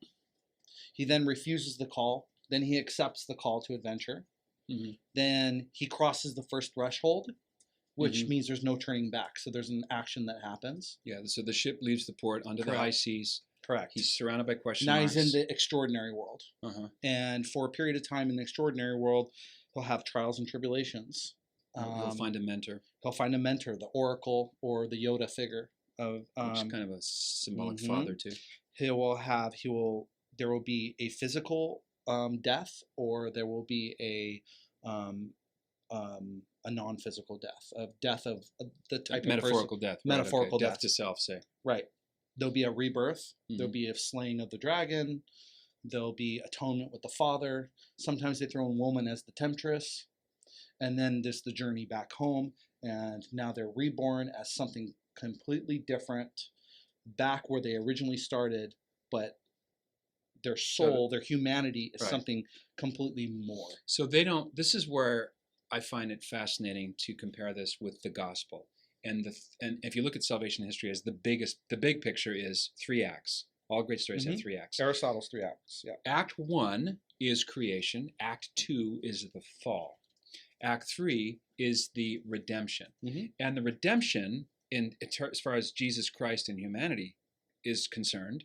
He then refuses the call. Then he accepts the call to adventure. Then he crosses the first threshold, which means there's no turning back. So there's an action that happens. Yeah, so the ship leaves the port under the high seas. Correct. He's surrounded by question marks. marks. Now he's in the extraordinary world. And for a period of time in the extraordinary world, He'll have trials and tribulations. He'll find a mentor. He'll find a mentor, the oracle or the Yoda figure of which is kind of a symbolic father too. There will be a physical death, or there will be a non-physical death, of the type metaphorical of death. Metaphorical death to self, say. Right. There'll be a rebirth. There'll be a slaying of the dragon. There'll be atonement with the father. Sometimes they throw in woman as the temptress. And then there's the journey back home. And now they're reborn as something completely different, back where they originally started, but their soul, their humanity is something completely more. So this is where I find it fascinating to compare this with the gospel. And if you look at salvation history as the big picture is 3 acts. All great stories have 3 acts. Aristotle's 3 acts, yeah. Act 1 is creation. Act 2 is the fall. Act 3 is the redemption. And the redemption, as far as Jesus Christ and humanity is concerned,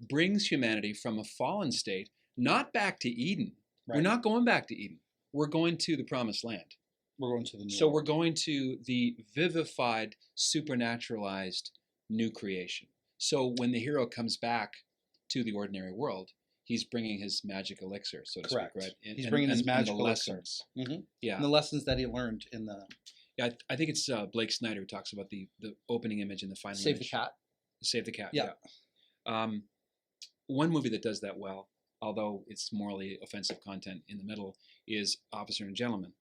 brings humanity from a fallen state, not back to Eden. Right. We're not going back to Eden. We're going to the promised land. We're going to the new So world. we're going to the vivified, supernaturalized new creation. So when the hero comes back to the ordinary world, he's bringing his magic elixir, so to speak, right? He's bringing his magic lessons. Yeah. And the lessons that he learned in the... Yeah, I think it's Blake Snyder who talks about the opening image and the final Save image. the Cat. Save the Cat, yeah. One movie that does that well, although it's morally offensive content in the middle, is Officer and Gentleman,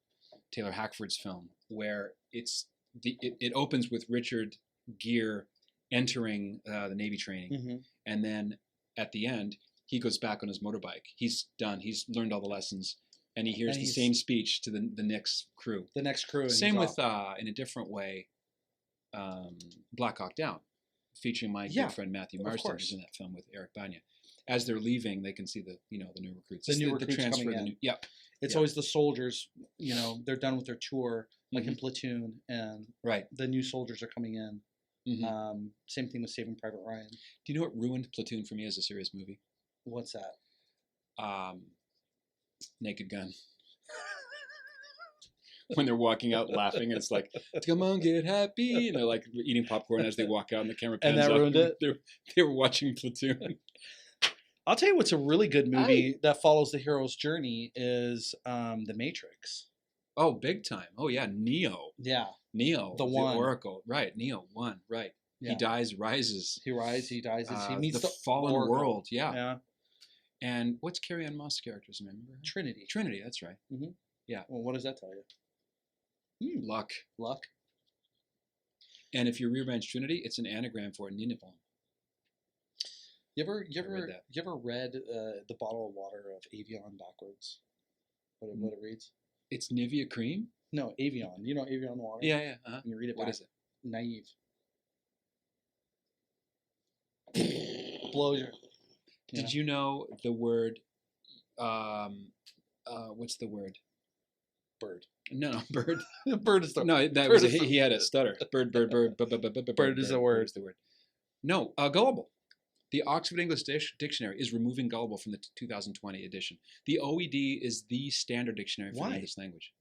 Taylor Hackford's film, where it opens with Richard Gere entering the Navy training, and then at the end he goes back on his motorbike. He's done. He's learned all the lessons, and he hears the same speech to the next crew. The next crew. Same with in a different way, Black Hawk Down, featuring my good friend Matthew Marston, who's in that film with Eric Banya. As they're leaving, they can see the new recruits. The new recruits coming in. It's always the soldiers. They're done with their tour, like in Platoon, and the new soldiers are coming in. Same thing with Saving Private Ryan. Do you know what ruined Platoon for me as a serious movie? What's that? Naked Gun. When they're walking out laughing, and it's like, come on, get happy. And they're like eating popcorn as they walk out, and the camera pans and that up. Ruined it? They were watching Platoon. I'll tell you what's a really good movie that follows the hero's journey is The Matrix. Oh, big time. Oh, yeah. Neo. Yeah. Neo. The One. Oracle. Right. Neo. One. Right. Yeah. He dies, rises. He rises, he dies. He meets the fallen Oracle. World. Yeah. And what's Carrie-Anne Moss' character's name? Remember her? Trinity. Trinity, that's right. Yeah. Well, what does that tell you? Luck. Luck. And if you rearrange Trinity, it's an anagram for Nineveh. You ever read the bottle of water of Avion backwards? What it reads? It's Nivea cream? No, Avion. You know Avion water? Yeah, yeah. And you read it back. What is it? Naive. Blows your... Did you know the word, what's the word? Bird. No, bird. Bird is the... No, that was he had a stutter. Bird. Bird is the word. No, gullible. The Oxford English Dictionary is removing gullible from the 2020 edition. The OED is the standard dictionary for the English language.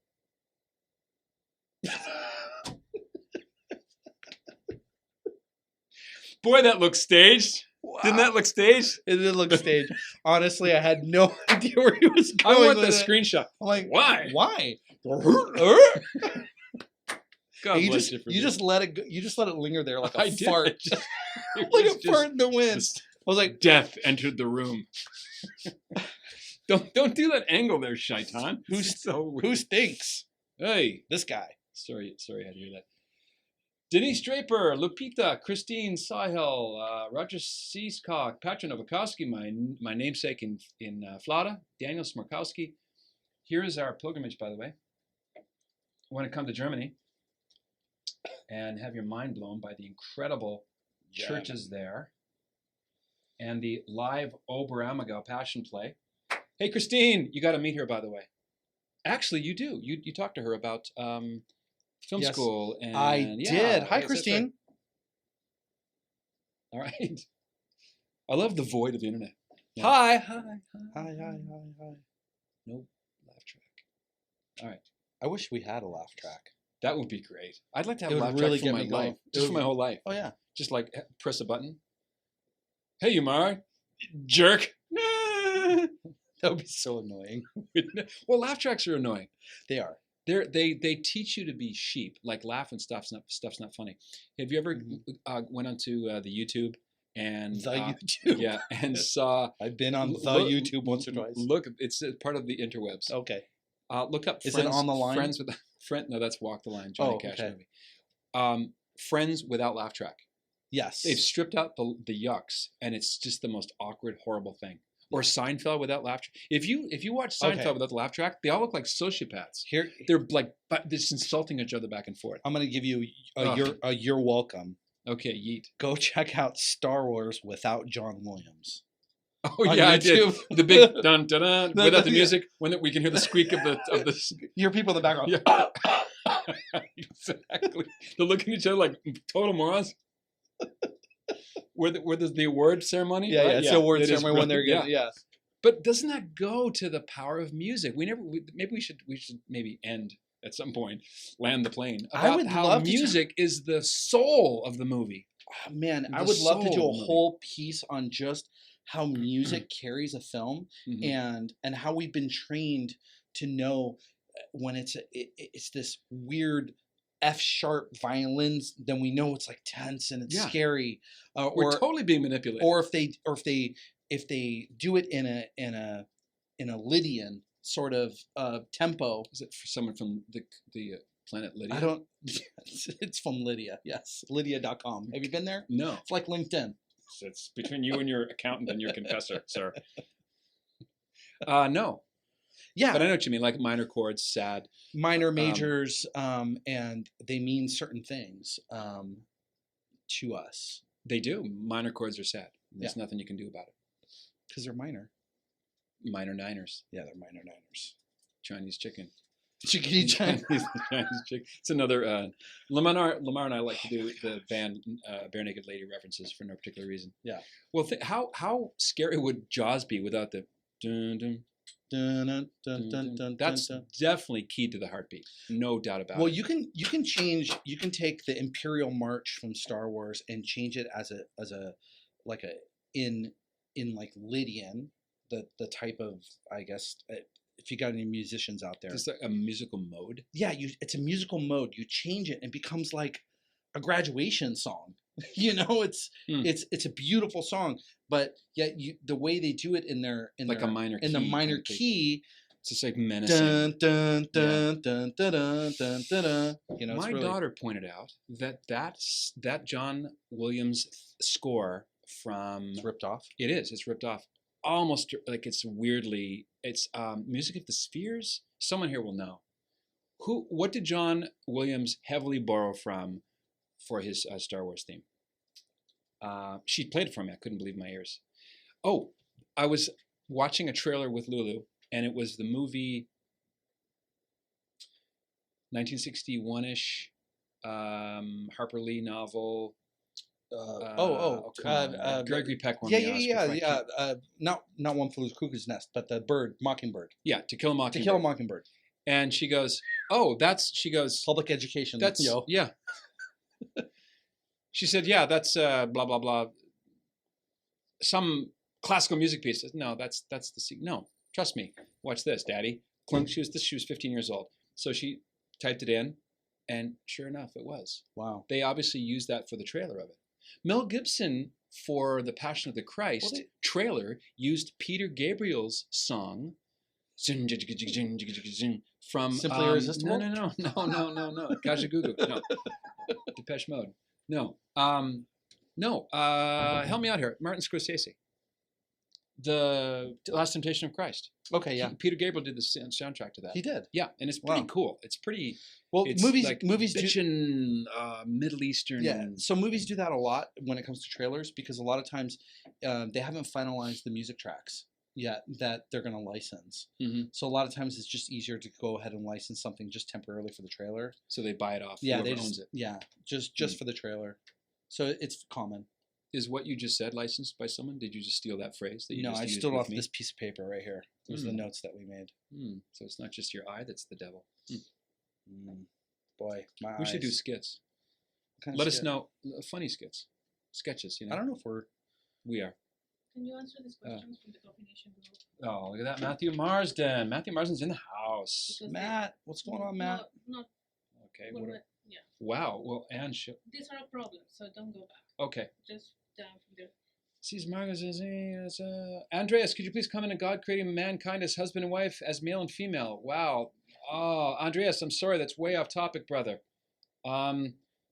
Boy, that looks staged. Wow. Didn't that look staged? It did look staged. Honestly, I had no idea where he was going. I want the screenshot. I'm like, why? Why? God you bless just let it go. You just let it linger there like a I fart. Like a fart in the wind. I was like, death entered the room. Don't do that angle there, Shaitan. Who stinks? Hey, this guy. Sorry, I had to hear that. Denise Draper, Lupita, Christine Sahel, Roger Seacock, Patrick Novikowski, my namesake in Florida, Daniel Smarkowski. Here is our pilgrimage, by the way. I want to come to Germany and have your mind blown by the incredible churches there and the live Oberammergau Passion Play. Hey, Christine, you got to meet her, by the way. Actually, you do. You talked to her about film school. And I did. Hi, Christine. Right. All right. I love the void of the internet. Yeah. Hi. Hi. No laugh track. All right. I wish we had a laugh track. That would be great. I'd like to have It a would laugh really track for get my me going. life. Just for my whole life. Oh yeah. Just like press a button. Hey, Umar, jerk. That would be so annoying. Well, laugh tracks are annoying. They are. They teach you to be sheep. Like laugh and stuff's not funny. Have you ever went onto the YouTube and YouTube? Yeah, and saw. I've been on the YouTube once or twice. Look, it's part of the interwebs. Okay. Look up. Is it on the line? Friends with No, that's Walk the Line. Johnny Cash movie. Friends without laugh track. Yes. They've stripped out the yucks, and it's just the most awkward, horrible thing. Or Seinfeld without laugh track. If you watch Seinfeld without the laugh track, they all look like sociopaths. They're like just insulting each other back and forth. I'm gonna give you you're welcome. Okay, yeet. Go check out Star Wars without John Williams. Oh yeah, I did. The big dun dun dun without the music, when we can hear the squeak of the. You hear people in the background. Yeah. Exactly. They're looking at each other like total morons. Where there's the award ceremony? Yeah, right? yeah, it's the award ceremony when they're getting, yeah. But doesn't that go to the power of music? Maybe we should maybe end at some point, land the plane about how music is the soul of the movie. Oh, man, I would love to do a whole piece on just how music carries a film and how we've been trained to know when it's this weird F-sharp violins, then we know it's like tense and it's scary. We're totally being manipulated. Or if they do it in a Lydian sort of tempo. Is it for someone from the planet Lydia? I don't. It's from Lydia. Yes, Lydia.com. Have you been there? No. It's like LinkedIn. It's between you and your accountant and your confessor, sir. No. Yeah. But I know what you mean, like minor chords, sad. Minor, majors, and they mean certain things to us. They do. Minor chords are sad. There's nothing you can do about it. Because they're minor. Minor niners. Yeah, they're minor niners. Chinese chicken. Chickadee Chinese. Chinese chicken. It's another... Lamar and I like to do the band Bare Naked Lady references for no particular reason. Yeah. Well, how scary would Jaws be without the... Dun, dun, dun, dun, dun, dun, dun, That's dun. definitely key to the heartbeat. No doubt about it. Well, you can take the Imperial March from Star Wars and change it as a in like Lydian, the type of, I guess, if you got any musicians out there. Is that a musical mode? Yeah, it's a musical mode. You change it and it becomes like a graduation song. It's a beautiful song, but yet the way they do it in a minor key, in the minor key, it's just like menacing. Dun, dun, dun, dun, dun, dun, dun, dun. My daughter pointed out that John Williams score from it's ripped off. It is. It's ripped off. Almost like it's weirdly. It's Music of the Spheres. Someone here will know. What did John Williams heavily borrow from for his Star Wars theme? She played it for me. I couldn't believe my ears. Oh, I was watching a trailer with Lulu, and it was the movie 1961-ish Harper Lee novel. Gregory Peck won the Oscar. Yeah. Not One Flew Over the Cuckoo's Nest, but the bird, Mockingbird. Yeah, To Kill a Mockingbird. To Kill a Mockingbird. And she goes, public education. Yeah. She said, yeah, that's blah, blah, blah. Some classical music piece. No, that's the no, trust me. Watch this, Daddy. Clunk. She was 15 years old. So she typed it in, and sure enough, it was. Wow. They obviously used that for the trailer of it. Mel Gibson, for The Passion of the Christ trailer, used Peter Gabriel's song from Simply Irresistible? No. Kajagoogoo. No. Depeche Mode. No. Help me out here. Martin Scorsese. The Last Temptation of Christ. Okay, yeah. Peter Gabriel did the soundtrack to that. He did. Yeah, and it's pretty cool. It's pretty. Well, it's movies like do Middle Eastern. Yeah, so movies do that a lot when it comes to trailers because a lot of times they haven't finalized the music tracks yet that they're going to license. Mm-hmm. So a lot of times it's just easier to go ahead and license something just temporarily for the trailer. So they buy it off. Yeah, whoever owns it. Yeah, just for the trailer. So it's common. is what you just said licensed by someone? Did you just steal that phrase that you No, just I used stole with off me? this piece of paper right here. Those are the notes that we made. So it's not just your eye that's the devil. Boy, my We should do eyes. skits. What kind of Let us skit? know. Funny skits. Sketches, you know. I don't know if we're... We are. Can you answer these questions from the Coffin Nation group? Oh, look at that. Matthew Marsden. Matthew Marsden's in the house. Because Matt, what's going on, Matt? Not Okay. well, What yeah. wow. Well, Anne, These are problems, so don't go back. okay. Just down from there. Sees Margaret says, Andreas, could you please comment on God creating mankind as husband and wife, as male and female? Wow. Oh, Andreas, I'm sorry. That's way off topic, brother.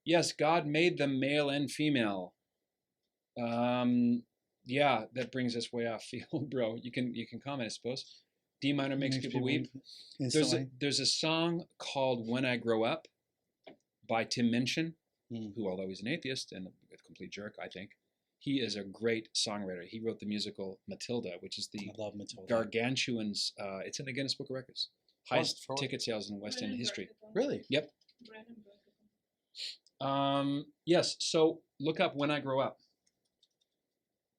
Yes, God made them male and female. Yeah, that brings us way off field, bro. You can comment, I suppose. D minor makes people weep. There's a song called When I Grow Up by Tim Minchin, who, although he's an atheist and a complete jerk, I think, he is a great songwriter. He wrote the musical Matilda, which is the gargantuan, it's in the Guinness Book of Records. Highest ticket sales in West End history. Really? Yep. Yes, so look up When I Grow Up.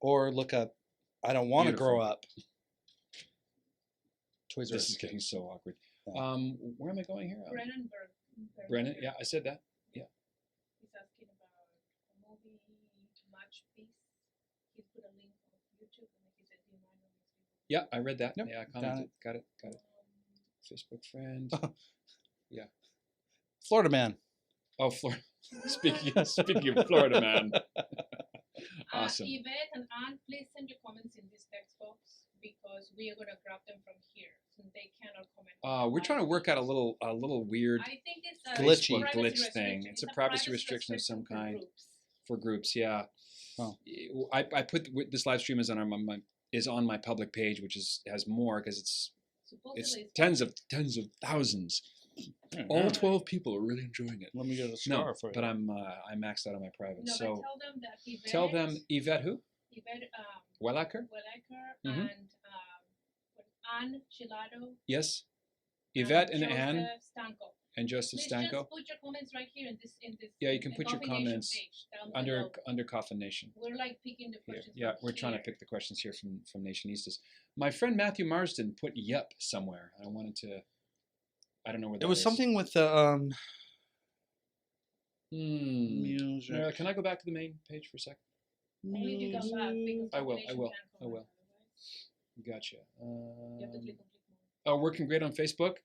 Or look up I Don't Want to Grow Up. Toys R Us. This is getting so awkward. Yeah. Where am I going here? Brennan, yeah, I said that. Yeah. He's asking about a movie, Match Piece. He put a link on YouTube and he said, do you mind? Yeah, I read that. Yep, Yeah, I commented. Got it. Facebook friend. Yeah. Florida man. Oh, Florida. Speaking of Florida man. Awesome. Yvette and Anne, please send your comments in this text box because we are going to grab them from here since they cannot comment. We're trying to work out a little weird I think it's a glitch privacy thing. It's a privacy restriction of some kind for groups. Yeah. Oh. I put this live stream is on my public page, which has more because it's tens of thousands. All 12 people are really enjoying it. Let me get a star for you. But I'm maxed out on my private. No, so but tell them that Yvette. tell them Yvette who? Yvette Wellacker? and Anne Chilato. Yes. Yvette and Joseph Anne Stanko. and Joseph Please Stanko. just put your comments right here in this. Yeah, you can put your Coffin Nation comments page down below. under Coffin Nation. We're like picking the Here. questions. Yeah, we're trying to pick the questions here from Nationistas. My friend Matthew Marsden put "yep" somewhere. I don't know where that is. It was something with the music. Can I go back to the main page for a second? Only if you come back because I will. Coffin Nation can't comment otherwise. Gotcha. You have to click on Oh, working great on Facebook.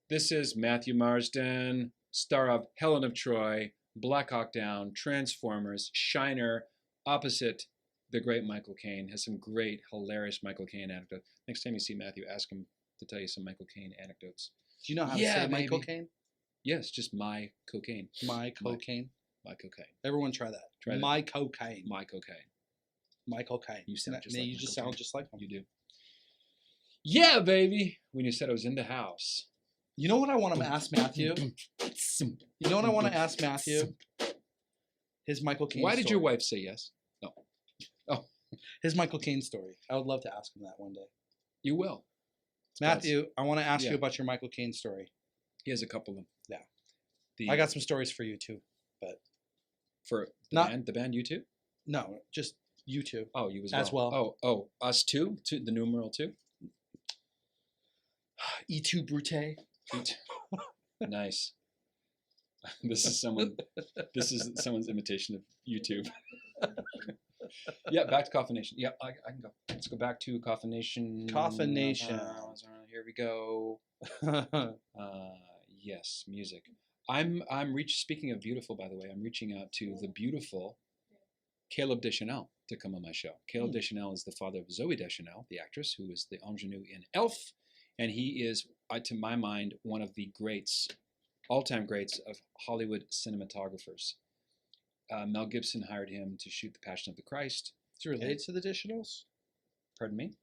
This is Matthew Marsden, star of Helen of Troy, Black Hawk Down, Transformers, Shiner, opposite the great Michael Caine. Has some great, hilarious Michael Caine anecdotes. Next time you see Matthew, ask him to tell you some Michael Caine anecdotes. Do you know how to say Michael Caine? Yes, just my cocaine. My cocaine. My cocaine. Everyone try that. Try that. My cocaine. My cocaine. Michael Caine. You sound just like you just sound just like him. You do. Yeah, baby. When you said I was in the house. You know what I want to ask Matthew? You know what I want to ask Matthew? His Michael Caine Why did your wife say yes? No. Oh. His Michael Caine story. I would love to ask him that one day. You will. Matthew, I want to ask you about your Michael Caine story. He has a couple of them. Yeah. I got some stories for you too, but for the band U2? No, just you two. Oh, you as well. Oh, us too? The numeral 2? E2 Brute. Nice. This is someone's imitation of YouTube. Yeah, back to Coffin Nation. Yeah, I can go. Let's go back to Coffin Nation. Coffin Nation. Here we go. Yes, music. Speaking of beautiful, by the way, I'm reaching out to the beautiful Caleb Deschanel to come on my show. Caleb Deschanel is the father of Zooey Deschanel, the actress who is the ingenue in Elf, and he is, to my mind, one of the greats, all-time greats of Hollywood cinematographers. Mel Gibson hired him to shoot The Passion of the Christ. Is he related to the Deschanels? Pardon me?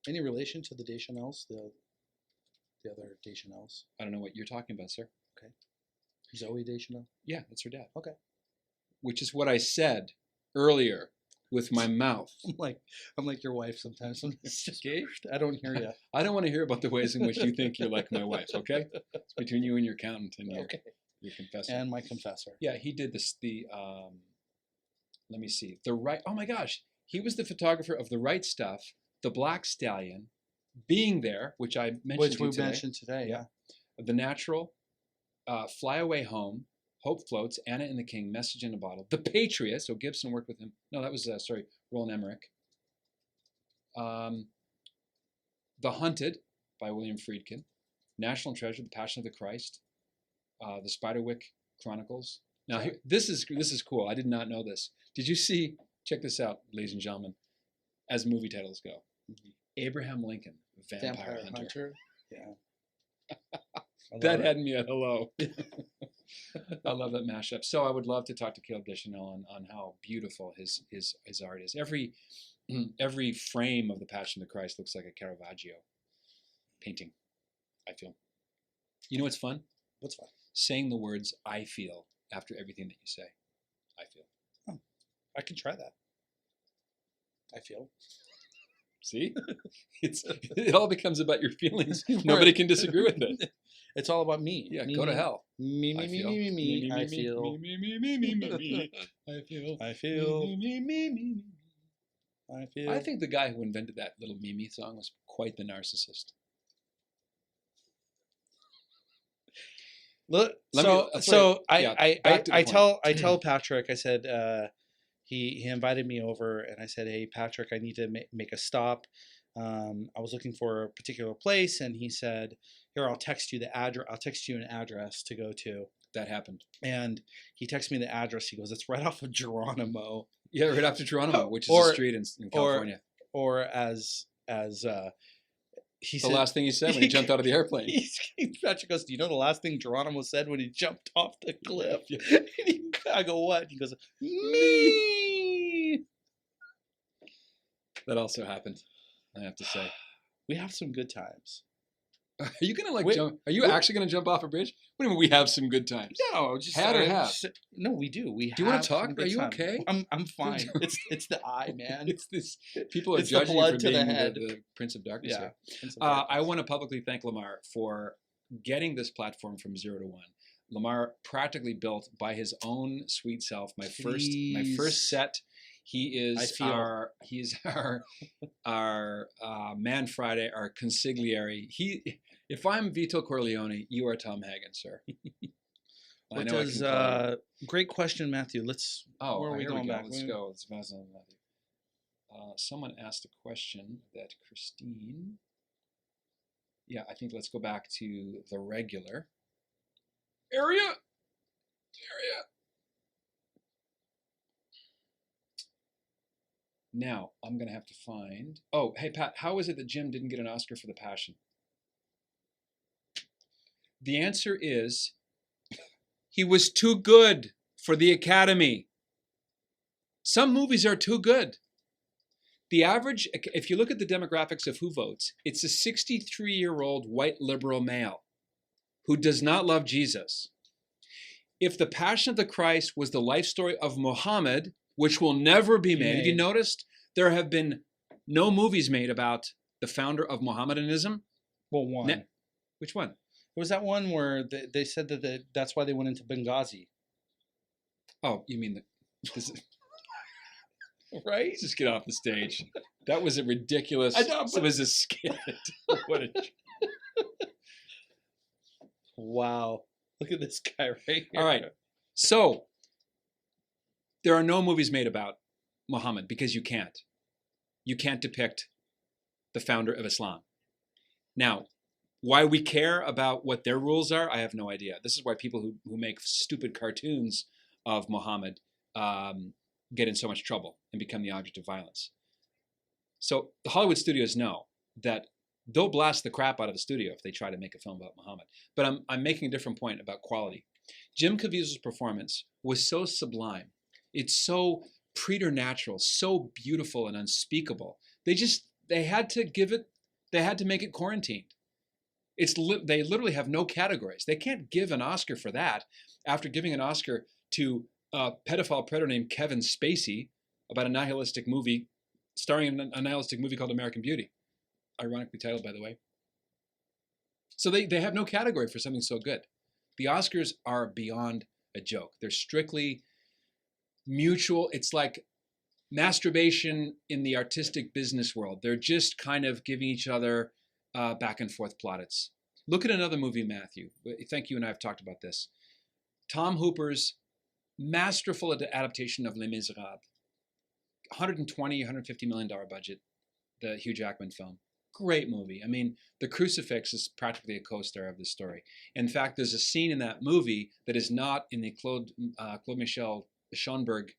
Any relation to the Deschanels, the other Deschanels? I don't know what you're talking about, sir. Okay. Zooey Deschanel? Yeah, that's her dad. Okay. Which is what I said earlier with my mouth. I'm like your wife sometimes. Okay? I don't hear you. I don't want to hear about the ways in which you think you're like my wife, okay? It's between you and your accountant and your confessor. And my confessor. Yeah, he did the let me see. Oh my gosh, he was the photographer of The Right Stuff, The Black Stallion, Being There, which I mentioned Which we today. mentioned today, yeah. The Natural, Fly Away Home, Hope Floats, Anna and the King, Message in a Bottle, The Patriot. So Gibson worked with him. No, that was Roland Emmerich. The Hunted by William Friedkin, National Treasure, The Passion of the Christ, The Spiderwick Chronicles. Now, this is cool. I did not know this. Did you see? Check this out, ladies and gentlemen. As movie titles go, Abraham Lincoln, Vampire Hunter. Yeah. That had me at hello. I love that mashup. So I would love to talk to Caleb Deschanel on how beautiful his art is. Every frame of the Passion of the Christ looks like a Caravaggio painting, I feel. You know what's fun? What's fun? Saying the words "I feel" after everything that you say. I feel. Oh, I can try that. I feel. See? It all becomes about your feelings. Nobody can disagree with it. It's all about me. Yeah, me, go to hell. Me. I feel. I feel. I feel. I feel. I think the guy who invented that little Mimi song was quite the narcissist. Look, I tell Patrick, I said, he invited me over, and I said, hey, Patrick, I need to make a stop. I was looking for a particular place, and he said, here, I'll text you the address. I'll text you an address to go to. That happened. And he texted me the address. He goes, it's right off of Geronimo. Yeah, right after Geronimo, which is a street in California. Or as he said, the last thing he said when he jumped out of the airplane. Patrick goes, do you know the last thing Geronimo said when he jumped off the cliff? I go, what? He goes, me. That also happened, I have to say. We have some good times. Are you gonna jump? Are you actually gonna jump off a bridge? What do you mean we have some good times? No, just had or have. No, we do. Do you want to talk? Are you okay? I'm fine. It's the eye, man. It's this. People are judging you for being the Prince of Darkness. Yeah. Here. I want to publicly thank Lamar for getting this platform from 0 to 1. Lamar practically built by his own sweet self my first set. He is our Man Friday, our consigliere. If I'm Vito Corleone, you are Tom Hagen, sir. Great question, Matthew. Where are we going back? Let's go. Matthew. Someone asked a question that Christine. Yeah, I think let's go back to the regular area. Now, I'm going to have to find... Oh, hey, Pat, how is it that Jim didn't get an Oscar for The Passion? The answer is he was too good for the Academy. Some movies are too good. The average, if you look at the demographics of who votes, it's a 63-year-old white liberal male who does not love Jesus. If The Passion of the Christ was the life story of Muhammad, which will never be made. Have you noticed there have been no movies made about the founder of Mohammedanism? Well, one. Which one? It was that one where they said that's why they went into Benghazi. Oh, you mean right? Just get off the stage. That was a ridiculous. I know, it was a skit. What a... Wow. Look at this guy right here. All right. So there are no movies made about Muhammad because you can't. You can't depict the founder of Islam. Now, why we care about what their rules are, I have no idea. This is why people who make stupid cartoons of Muhammad get in so much trouble and become the object of violence. So the Hollywood studios know that they'll blast the crap out of the studio if they try to make a film about Muhammad. But I'm making a different point about quality. Jim Caviezel's performance was so sublime. It's so preternatural, so beautiful and unspeakable. They had to make it quarantined. They literally have no categories. They can't give an Oscar for that after giving an Oscar to a pedophile predator named Kevin Spacey about a nihilistic movie, starring in a nihilistic movie called American Beauty. Ironically titled, by the way. So they have no category for something so good. The Oscars are beyond a joke. They're strictly mutual. It's like masturbation in the artistic business world. They're just kind of giving each other back and forth plaudits. Look at another movie, Matthew. I think you and I have talked about this. Tom Hooper's masterful adaptation of Les Miserables. $120, $150 million budget, the Hugh Jackman film. Great movie. I mean, the crucifix is practically a co-star of the story. In fact, there's a scene in that movie that is not in the Claude Michel Schoenberg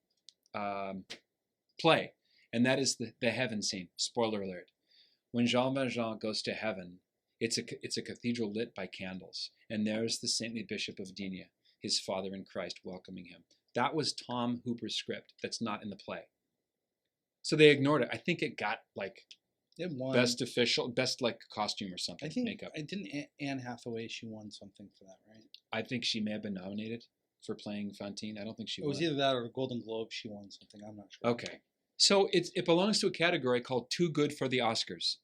play, and that is the heaven scene. Spoiler alert. When Jean Valjean goes to heaven, it's a cathedral lit by candles, and there's the saintly Bishop of D, his father in Christ, welcoming him. That was Tom Hooper's script. That's not in the play. So they ignored it. I think it got like It won. best like costume or something. I think makeup. I didn't. Anne Hathaway. She won something for that, right? I think she may have been nominated for playing Fantine. I don't think she It was won. either that or a Golden Globe. She won something. I'm not sure. Okay. So it belongs to a category called Too Good for the Oscars.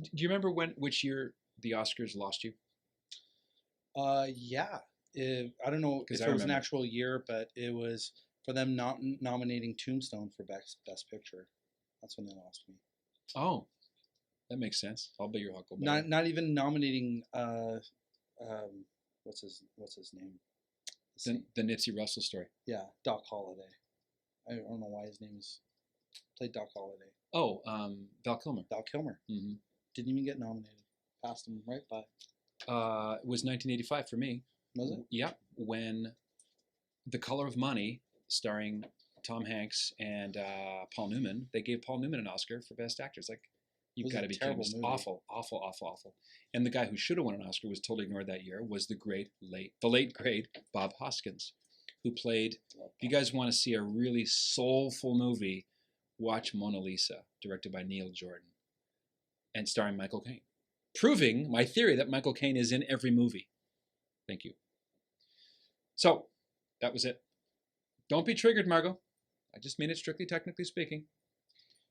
Do you remember which year the Oscars lost you? Yeah. I don't know if it was an actual year, but it was for them not nominating Tombstone for Best Picture. That's when they lost me. Oh, that makes sense. I'll bet your Huckleberry. Not even nominating. What's his name? The Nipsey Russell story. Yeah, Doc Holliday. I don't know why his name is played Doc Holliday. Oh, Val Kilmer. Val Kilmer. Mm-hmm. Didn't even get nominated. Passed him right by. It was 1985 for me. Was it? Yeah, when The Color of Money, starring Tom Hanks and Paul Newman, they gave Paul Newman an Oscar for Best Actor. It's like, you've got to be kidding me. Awful. And the guy who should have won an Oscar was totally ignored that year was the late great Bob Hoskins, who played. If you guys want to see a really soulful movie, watch Mona Lisa, directed by Neil Jordan, and starring Michael Caine, proving my theory that Michael Caine is in every movie. Thank you. So, that was it. Don't be triggered, Margot. I just mean it strictly technically speaking.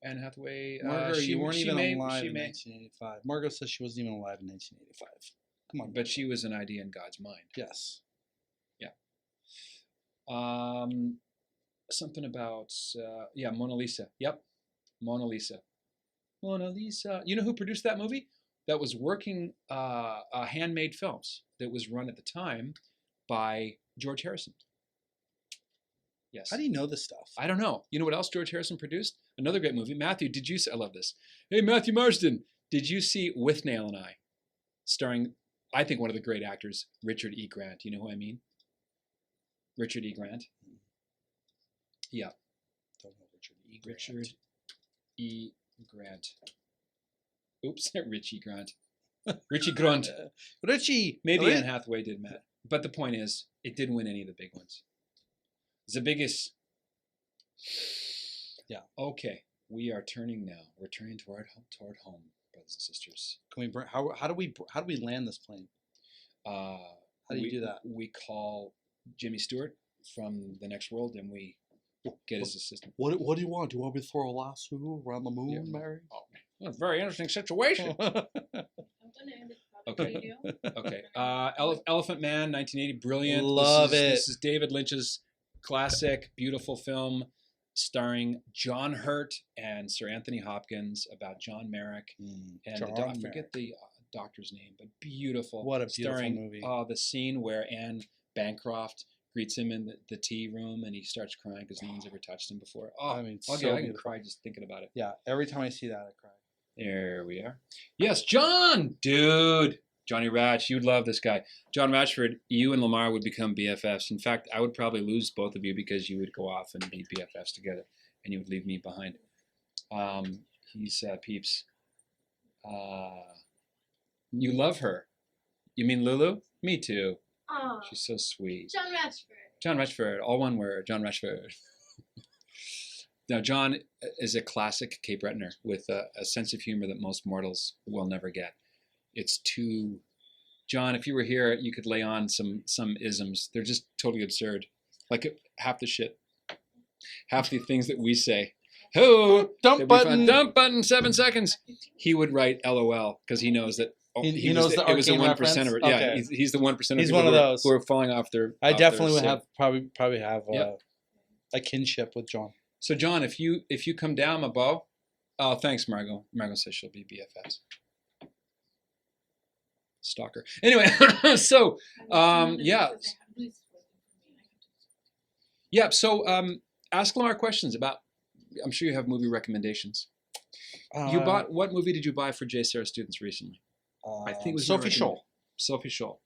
Anne Hathaway. Margot, you weren't even alive in 1985. Margot says she wasn't even alive in 1985. Come on. But she was an idea in God's mind. Yes. Yeah. Something about, Mona Lisa. Yep. Mona Lisa. Mona Lisa. You know who produced that movie? That was working handmade films that was run at the time by George Harrison. Yes. How do you know this stuff? I don't know. You know what else George Harrison produced? Another great movie. Matthew, did you see? I love this. Hey, Matthew Marsden, did you see With Nail and I? Starring, I think, one of the great actors, Richard E. Grant. You know who I mean? Richard E. Grant. Yeah. Don't know Richard E. Grant. Richard E. Grant. Oops, Richie Grant. Richie Grunt. Richie! Maybe Anne Hathaway did, Matt. But the point is, it didn't win any of the big ones. The biggest. Yeah. Okay, we are turning now. We're turning toward home, brothers and sisters. Can we? How do we land this plane? How do you do that? We call Jimmy Stewart from the next world, and we get his assistant. What do you want? Do you want me to throw a lasso around the moon, Mary? Oh, a very interesting situation. I'm gonna end it. Okay. Okay. Elephant Man, 1980, brilliant. Love it. This is David Lynch's classic, beautiful film starring John Hurt and Sir Anthony Hopkins about John Merrick. And I forget the doctor's name, but beautiful. What a beautiful movie. Oh, the scene where Anne Bancroft greets him in the tea room and he starts crying because no one's ever touched him before. Oh, I mean, I can cry just thinking about it. Yeah, every time I see that, I cry. There we are. Yes, John! Dude! Johnny Ratch, you'd love this guy. John Ratchford, you and Lamar would become BFFs. In fact, I would probably lose both of you because you would go off and be BFFs together, and you would leave me behind. He's Peeps. You love her. You mean Lulu? Me too. Aww. She's so sweet. John Ratchford. John Ratchford, all one word, John Ratchford. Now, John is a classic Cape Bretoner with a sense of humor that most mortals will never get. It's too... John, if you were here, you could lay on some isms. They're just totally absurd. Like half the shit. Half the things that we say. Oh, dump button, 7 seconds. He would write LOL because he knows that he knows it was a 1%er. Okay. Yeah, he's the 1%er. He's one of those who are falling off their. I definitely would have probably have. Yep. a kinship with John. So John, if you come down, my beau. Oh, thanks, Margot. Margot says she'll be BFFs. Stalker. Anyway, so yeah. Yeah, so ask Lamar questions about, I'm sure you have movie recommendations. What movie did you buy for J. Sarah students recently? I think it was Sophie Scholl. Sophie Scholl.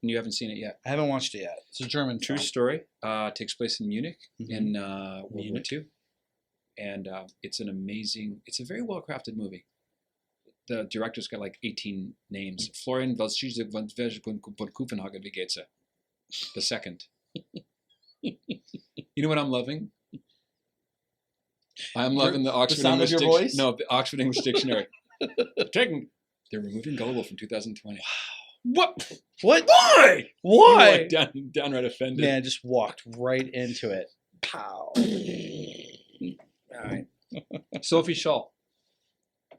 And you haven't seen it yet. I haven't watched it yet. It's a German True film. story. Takes place in Munich in World War II. And it's an amazing, it's a very well-crafted movie. The director's got like 18 names. Florian Welschizek von Kuffenhagen Vigeze, the second. You know what I'm loving? I'm loving the Oxford sound English of your voice? No, the Oxford English Dictionary. They're removing gullible from 2020. What? What? Why? Why? You were like downright offended. Man, just walked right into it. Pow. All right. Sophie Scholl.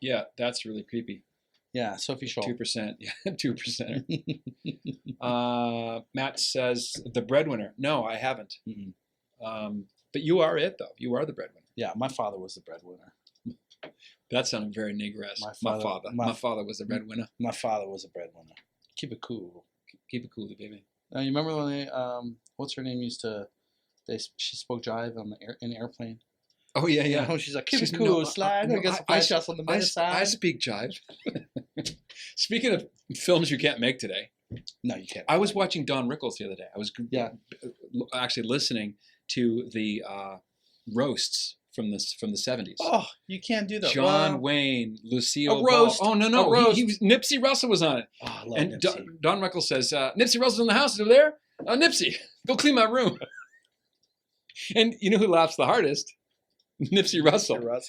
Yeah, that's really creepy. Yeah, Sophie Scholl. 2%. Yeah, 2%. Matt says the breadwinner. No, I haven't. But you are it, though. You are the breadwinner. Yeah, my father was the breadwinner. That sounded very Negresque. My father was the breadwinner. My father was a breadwinner. Keep it cool. Keep it cool, baby. You remember when they, what's her name used to, she spoke jive on in the airplane? Oh, yeah, yeah. You know, she's like, keep it cool, slide. I guess I shots on the middle side. I speak jive. Speaking of films you can't make today. No, you can't. I was watching Don Rickles the other day. I was actually listening to the roasts from the 70s. Oh, you can't do that. John Wayne, Lucille a roast. Ball. Oh, no. A roast. He was, Nipsey Russell was on it. Oh, I love and Nipsey. Don Rickles says, Nipsey Russell's in the house over there. Nipsey, go clean my room. And you know who laughs the hardest? Nipsey Russell.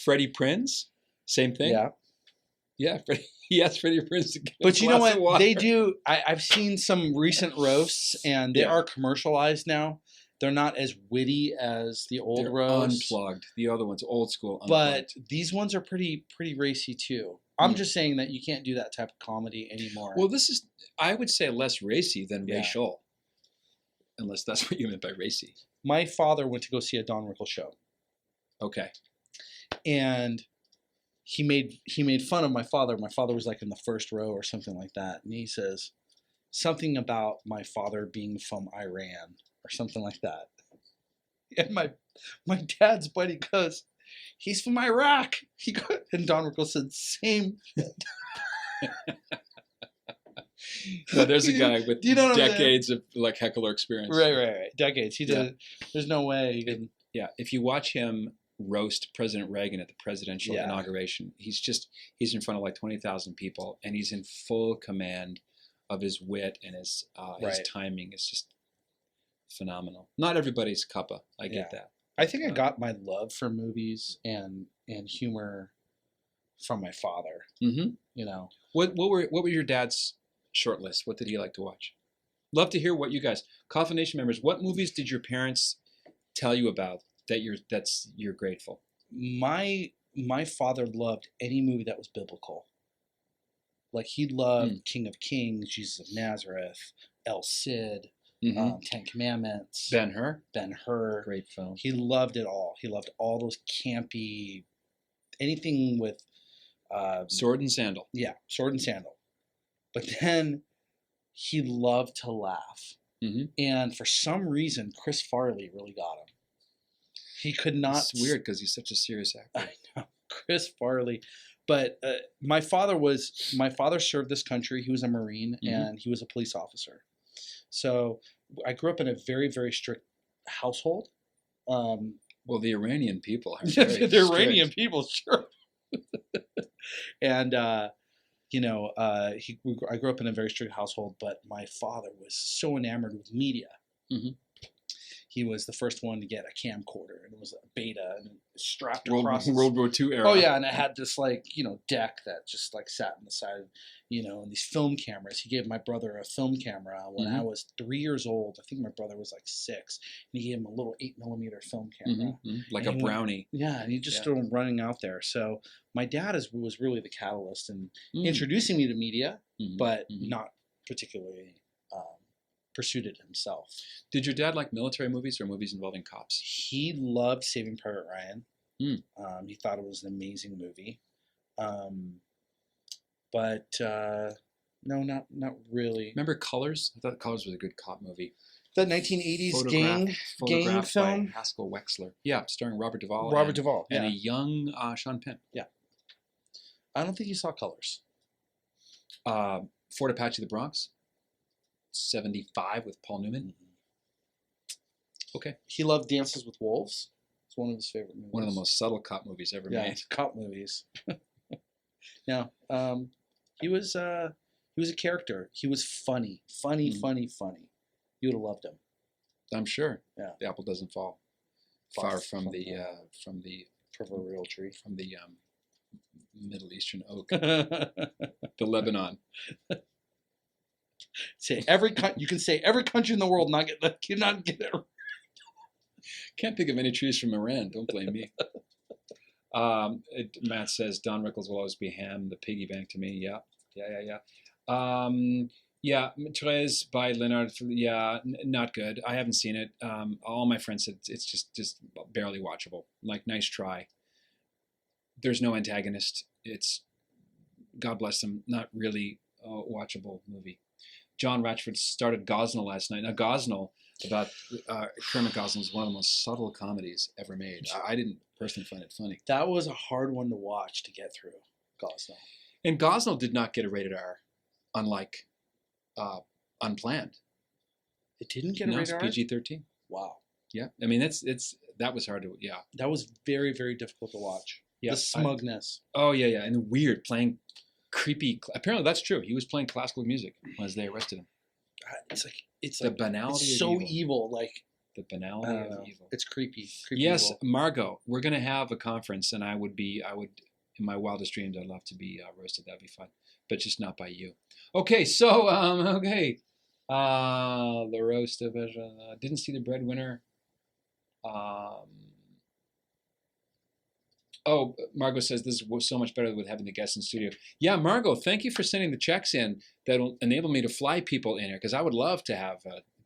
Freddie Prinze, same thing. Yeah. He asked Freddie Prinze to get But a you know glass of what? water. They do. I've seen some recent roasts, and they are commercialized now. They're not as witty as the old roasts. Unplugged. The other one's old school. Unplugged. But these ones are pretty racy too. I'm just saying that you can't do that type of comedy anymore. Well, this is, I would say, less racy than racial. Unless that's what you meant by racy. My father went to go see a Don Rickles show. Okay. And he made fun of my father. My father was like in the first row or something like that. And he says something about my father being from Iran or something like that. And my dad's buddy goes, he's from Iraq. And Don Rickles said, same. No, there's a guy with decades of like heckler experience. Right. Decades. He did. There's no way he can. Yeah. If you watch him roast President Reagan at the presidential inauguration, he's in front of like 20,000 people, and he's in full command of his wit and his timing. Is just phenomenal. Not everybody's cuppa. I get that. I think I got my love for movies and humor from my father. Mm-hmm. You know, what were your dad's short list? What did he like to watch? Love to hear what you guys, Coffin Nation members, what movies did your parents tell you about that you're grateful? My father loved any movie that was biblical. Like he loved King of Kings, Jesus of Nazareth, El Cid, Ten Commandments, Ben-Hur, great film. He loved it all. He loved all those campy, anything with sword and sandal. Yeah, sword and sandal. But then he loved to laugh. Mm-hmm. And for some reason, Chris Farley really got him. He could not... It's weird because he's such a serious actor. I know. Chris Farley. But my father served this country. He was a Marine, and he was a police officer. So I grew up in a very, very strict household. Well, the Iranian people are very strict. Iranian people, sure. And... I grew up in a very strict household, but my father was so enamored with media. Mm-hmm. He was the first one to get a camcorder, and it was a Beta and strapped across World War II era. Oh yeah, and it had this deck that just like sat on the side, and these film cameras. He gave my brother a film camera when I was 3 years old. I think my brother was like 6, and he gave him a little 8mm film camera, like a Brownie. And he just started running out there. So my dad was really the catalyst in introducing me to media, but not particularly pursued it himself. Did your dad like military movies or movies involving cops? He loved Saving Private Ryan. Mm. He thought it was an amazing movie. But no, not really. Remember Colors? I thought Colors was a good cop movie. The 1980s gang Photographed film. by Haskell Wexler. Yeah, starring Robert Duvall. Duvall, and a young Sean Penn. Yeah. I don't think you saw Colors. Fort Apache the Bronx. 75 with Paul Newman. Mm-hmm. Okay. He loved Dances with Wolves. It's one of his favorite movies. One of the most subtle cop movies ever made. Cop movies. No, he was a character. He was funny. You would have loved him. I'm sure. Yeah. The apple doesn't fall far from the proverbial tree. From the Middle Eastern oak, the Lebanon. You can say every country in the world cannot get it. Can't think of any trees from Iran. Don't blame me. Matt says Don Rickles will always be Ham, the piggy bank to me. Yeah. Yeah, Therese by Leonard. Yeah, not good. I haven't seen it. All my friends said it's just barely watchable. Like, nice try. There's no antagonist. It's, God bless them, not really a watchable movie. John Ratchford started Gosnell last night. Now, Gosnell, about Kermit Gosnell, is one of the most subtle comedies ever made. I didn't personally find it funny. That was a hard one to watch to get through, Gosnell. And Gosnell did not get a rated R, unlike Unplanned. It didn't get a rated R? It's PG-13. Wow. Yeah, I mean that was hard to That was very, very difficult to watch. Yeah, the smugness. And weird, playing creepy. Apparently that's true. He was playing classical music as they arrested him. It's the banality. It's so evil. Like the banality of evil. It's creepy. Yes, evil. Margot, we're gonna have a conference, and I would in my wildest dreams, I'd love to be roasted. That'd be fun, but just not by you. Okay, so the roast division. Didn't see The Breadwinner. Margot says this was so much better with having the guests in studio. Yeah, Margot, thank you for sending the checks in. That'll enable me to fly people in here, because I would love to have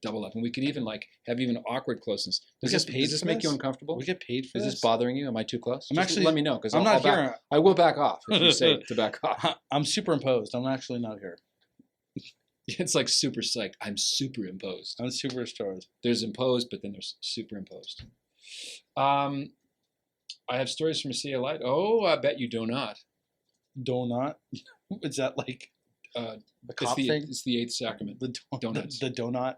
double up, and we could even have even awkward closeness. Does this make you uncomfortable? We get paid for this? Is this bothering you? Am I too close? Actually, let me know, because I'm not here. I will back off if you say to back off. I'm superimposed. I'm actually not here. It's like super psyched. I'm superimposed. I'm superimposed. There's imposed, but then there's superimposed. I have stories from Sea Light. Oh, I bet you do not. Donut? Is that like a cop thing? It's the eighth sacrament. Donuts. The donut.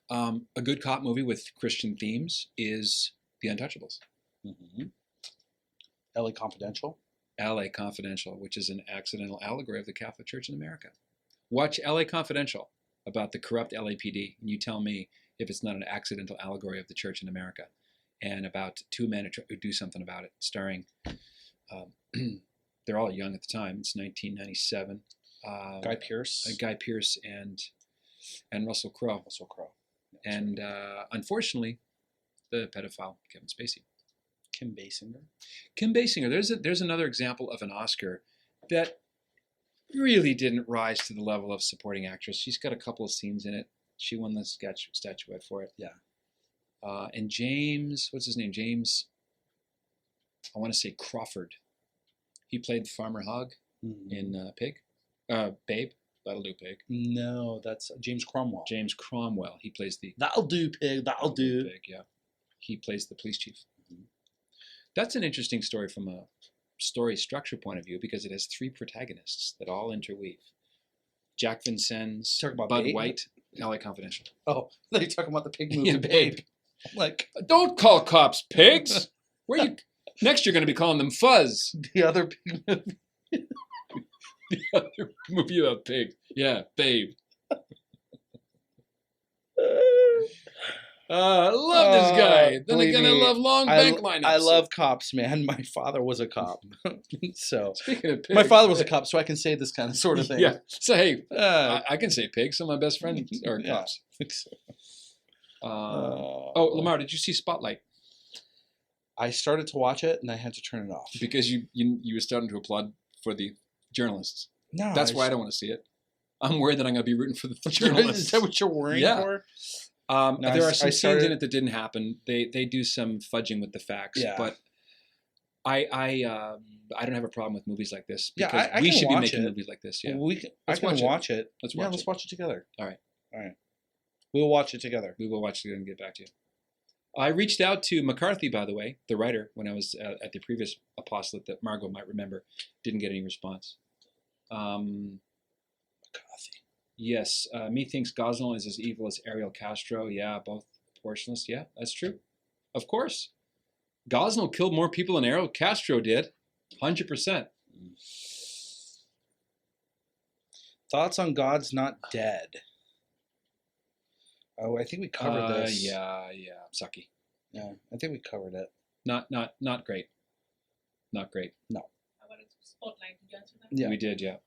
A good cop movie with Christian themes is The Untouchables. Mm-hmm. L.A. Confidential. L.A. Confidential, which is an accidental allegory of the Catholic Church in America. Watch L.A. Confidential about the corrupt LAPD, and you tell me if it's not an accidental allegory of the Church in America, and about two men who do something about it, starring, they're all young at the time. It's 1997. Guy Pearce. Guy Pearce and Russell Crowe. Russell Crowe. And unfortunately, the pedophile, Kevin Spacey. Kim Basinger. Kim Basinger. There's another example of an Oscar that really didn't rise to the level of supporting actress. She's got a couple of scenes in it. She won the statuette for it. Yeah. And James, what's his name? James, I want to say Crawford. He played Farmer Hogg in Pig. Babe. That'll do, Pig. No, that's James Cromwell. James Cromwell. He plays the... That'll do, Pig. That'll do. Pig, yeah. He plays the police chief. Mm-hmm. That's an interesting story from a story structure point of view, because it has three protagonists that all interweave. Jack Vincennes, Bud White, L.A. Confidential. Oh, I thought you were talking about the pig movie. Yeah, Babe. Like, don't call cops pigs. Where you? Next, you're going to be calling them fuzz. The other pig movie. The other movie about pig. Yeah, Babe. I love this guy. Then again, I love long bank lineups. I love cops, man. My father was a cop. So speaking of pigs, my father was a cop, so I can say this kind of sort of thing. Yeah. So hey, I can say pigs. Some of my best friends are cops. I think so. Lamar, did you see Spotlight? I started to watch it and I had to turn it off because you were starting to applaud for the journalists. No, that's why I don't want to see it. I'm worried that I'm going to be rooting for the Is journalists. that what you're worrying Yeah. for? No, There are some I scenes started- in it that didn't happen. They do some fudging with the facts, Yeah. but I don't have a problem with movies like this Yeah, because I we can should be watch making it. movies like this. Yeah, I Let's can watch it. watch it. Let's Yeah, watch let's it. watch it together. All right. We'll watch it together. We will watch it and get back to you. I reached out to McCarthy, by the way, the writer, when I was at the previous apostolate that Margot might remember. Didn't get any response. McCarthy. Yes, methinks Gosnell is as evil as Ariel Castro. Yeah, both proportionalists. Yeah, that's true. Of course. Gosnell killed more people than Ariel Castro did. 100%. Thoughts on God's Not Dead? Oh, I think we covered this. Yeah, sucky. Yeah, I think we covered it. Not great. Not great. No. How about Spotlight? Did you answer that? Yeah. We did, yeah.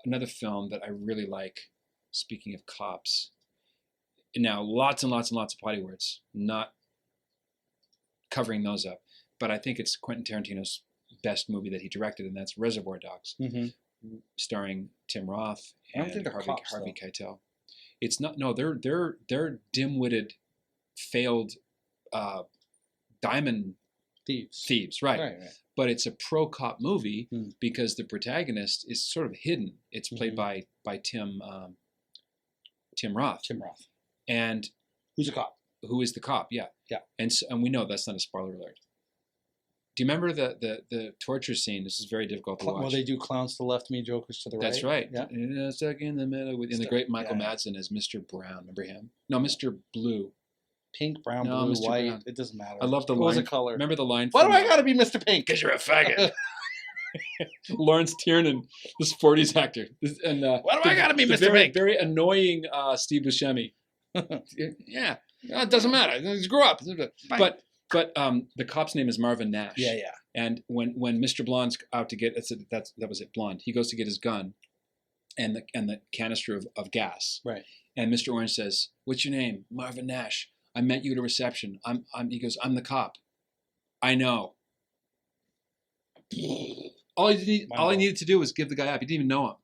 Another film that I really like, speaking of cops. Now, lots and lots and lots of potty words. Not covering those up. But I think it's Quentin Tarantino's best movie that he directed, and that's Reservoir Dogs, starring Tim Roth I don't and think they're Harvey cops, Keitel. It's not. No, they're dim-witted, failed diamond thieves, right? But it's a pro-cop movie because the protagonist is sort of hidden. It's played by Tim Roth. Tim Roth. And who's a cop? Who is the cop? Yeah. And we know that's not a spoiler alert. Do you remember the torture scene? This is very difficult to watch. Well, they do clowns to the left, me jokers to the right. That's right. Yeah. Stuck in the middle in the great Michael Madsen as Mr. Brown. Remember him? No, Mr. Blue. Pink, brown, No, blue, Mr. white. Brown. It doesn't matter. I love the What was line. the color? Remember the line? Why do I gotta be Mr. Pink? Because you're a faggot. Lawrence Tiernan, this 40s actor. And why do I gotta be Mr. Very, Pink? very annoying Steve Buscemi. Yeah, it doesn't matter. Just grow up. But the cop's name is Marvin Nash. Yeah. And when Mr. Blonde's out to get that was it, Blonde. He goes to get his gun, and the canister of gas. Right. And Mr. Orange says, "What's your name?" Marvin Nash. I met you at a reception. He goes, "I'm the cop." I know. All he needed to do was give the guy up. He didn't even know him.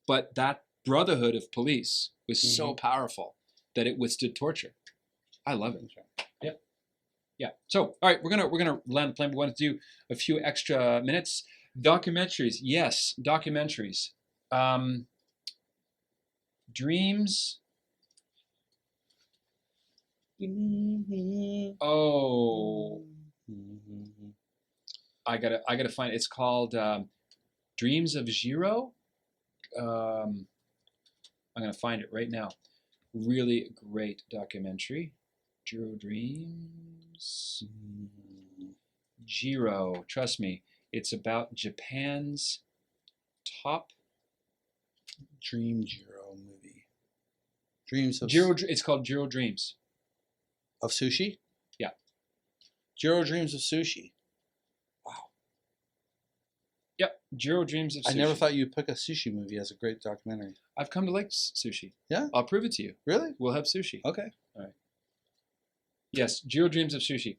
But that brotherhood of police was so powerful that it withstood torture. I love it. Yep. Yeah. So, all right, we're gonna land the plane. We wanted to do a few extra minutes. Documentaries, yes, documentaries. Dreams. Oh, I gotta find it. It's called Dreams of Jiro. I'm gonna find it right now. Really great documentary. Jiro Dreams. Jiro, trust me, it's about Japan's top Dream Jiro movie. Dreams of Jiro. It's called Jiro Dreams. Of sushi? Yeah. Jiro Dreams of Sushi. Wow. Yep. Jiro Dreams of Sushi. I never thought you'd pick a sushi movie as a great documentary. I've come to like sushi. Yeah? I'll prove it to you. Really? We'll have sushi. Okay. All right. Yes, Jiro Dreams of Sushi.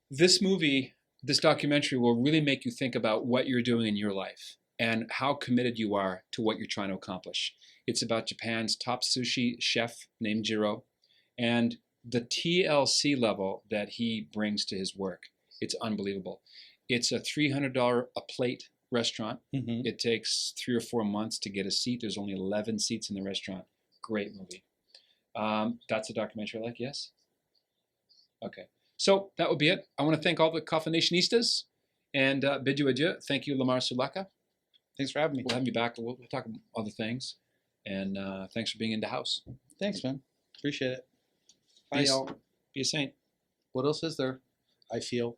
This movie, this documentary will really make you think about what you're doing in your life and how committed you are to what you're trying to accomplish. It's about Japan's top sushi chef named Jiro and the TLC level that he brings to his work. It's unbelievable. It's a $300 a plate restaurant. It takes 3 or 4 months to get a seat. There's only 11 seats in the restaurant. Great movie. That's a documentary I like, yes? Okay. So that would be it. I want to thank all the Coffin Nationistas and bid you adieu. Thank you, Lamar Sulaka. Thanks for having me. We'll have you back. We'll talk about other things. And thanks for being in the house. Thanks, man. Appreciate it. Bye, y'all. Be a saint. What else is there? I feel.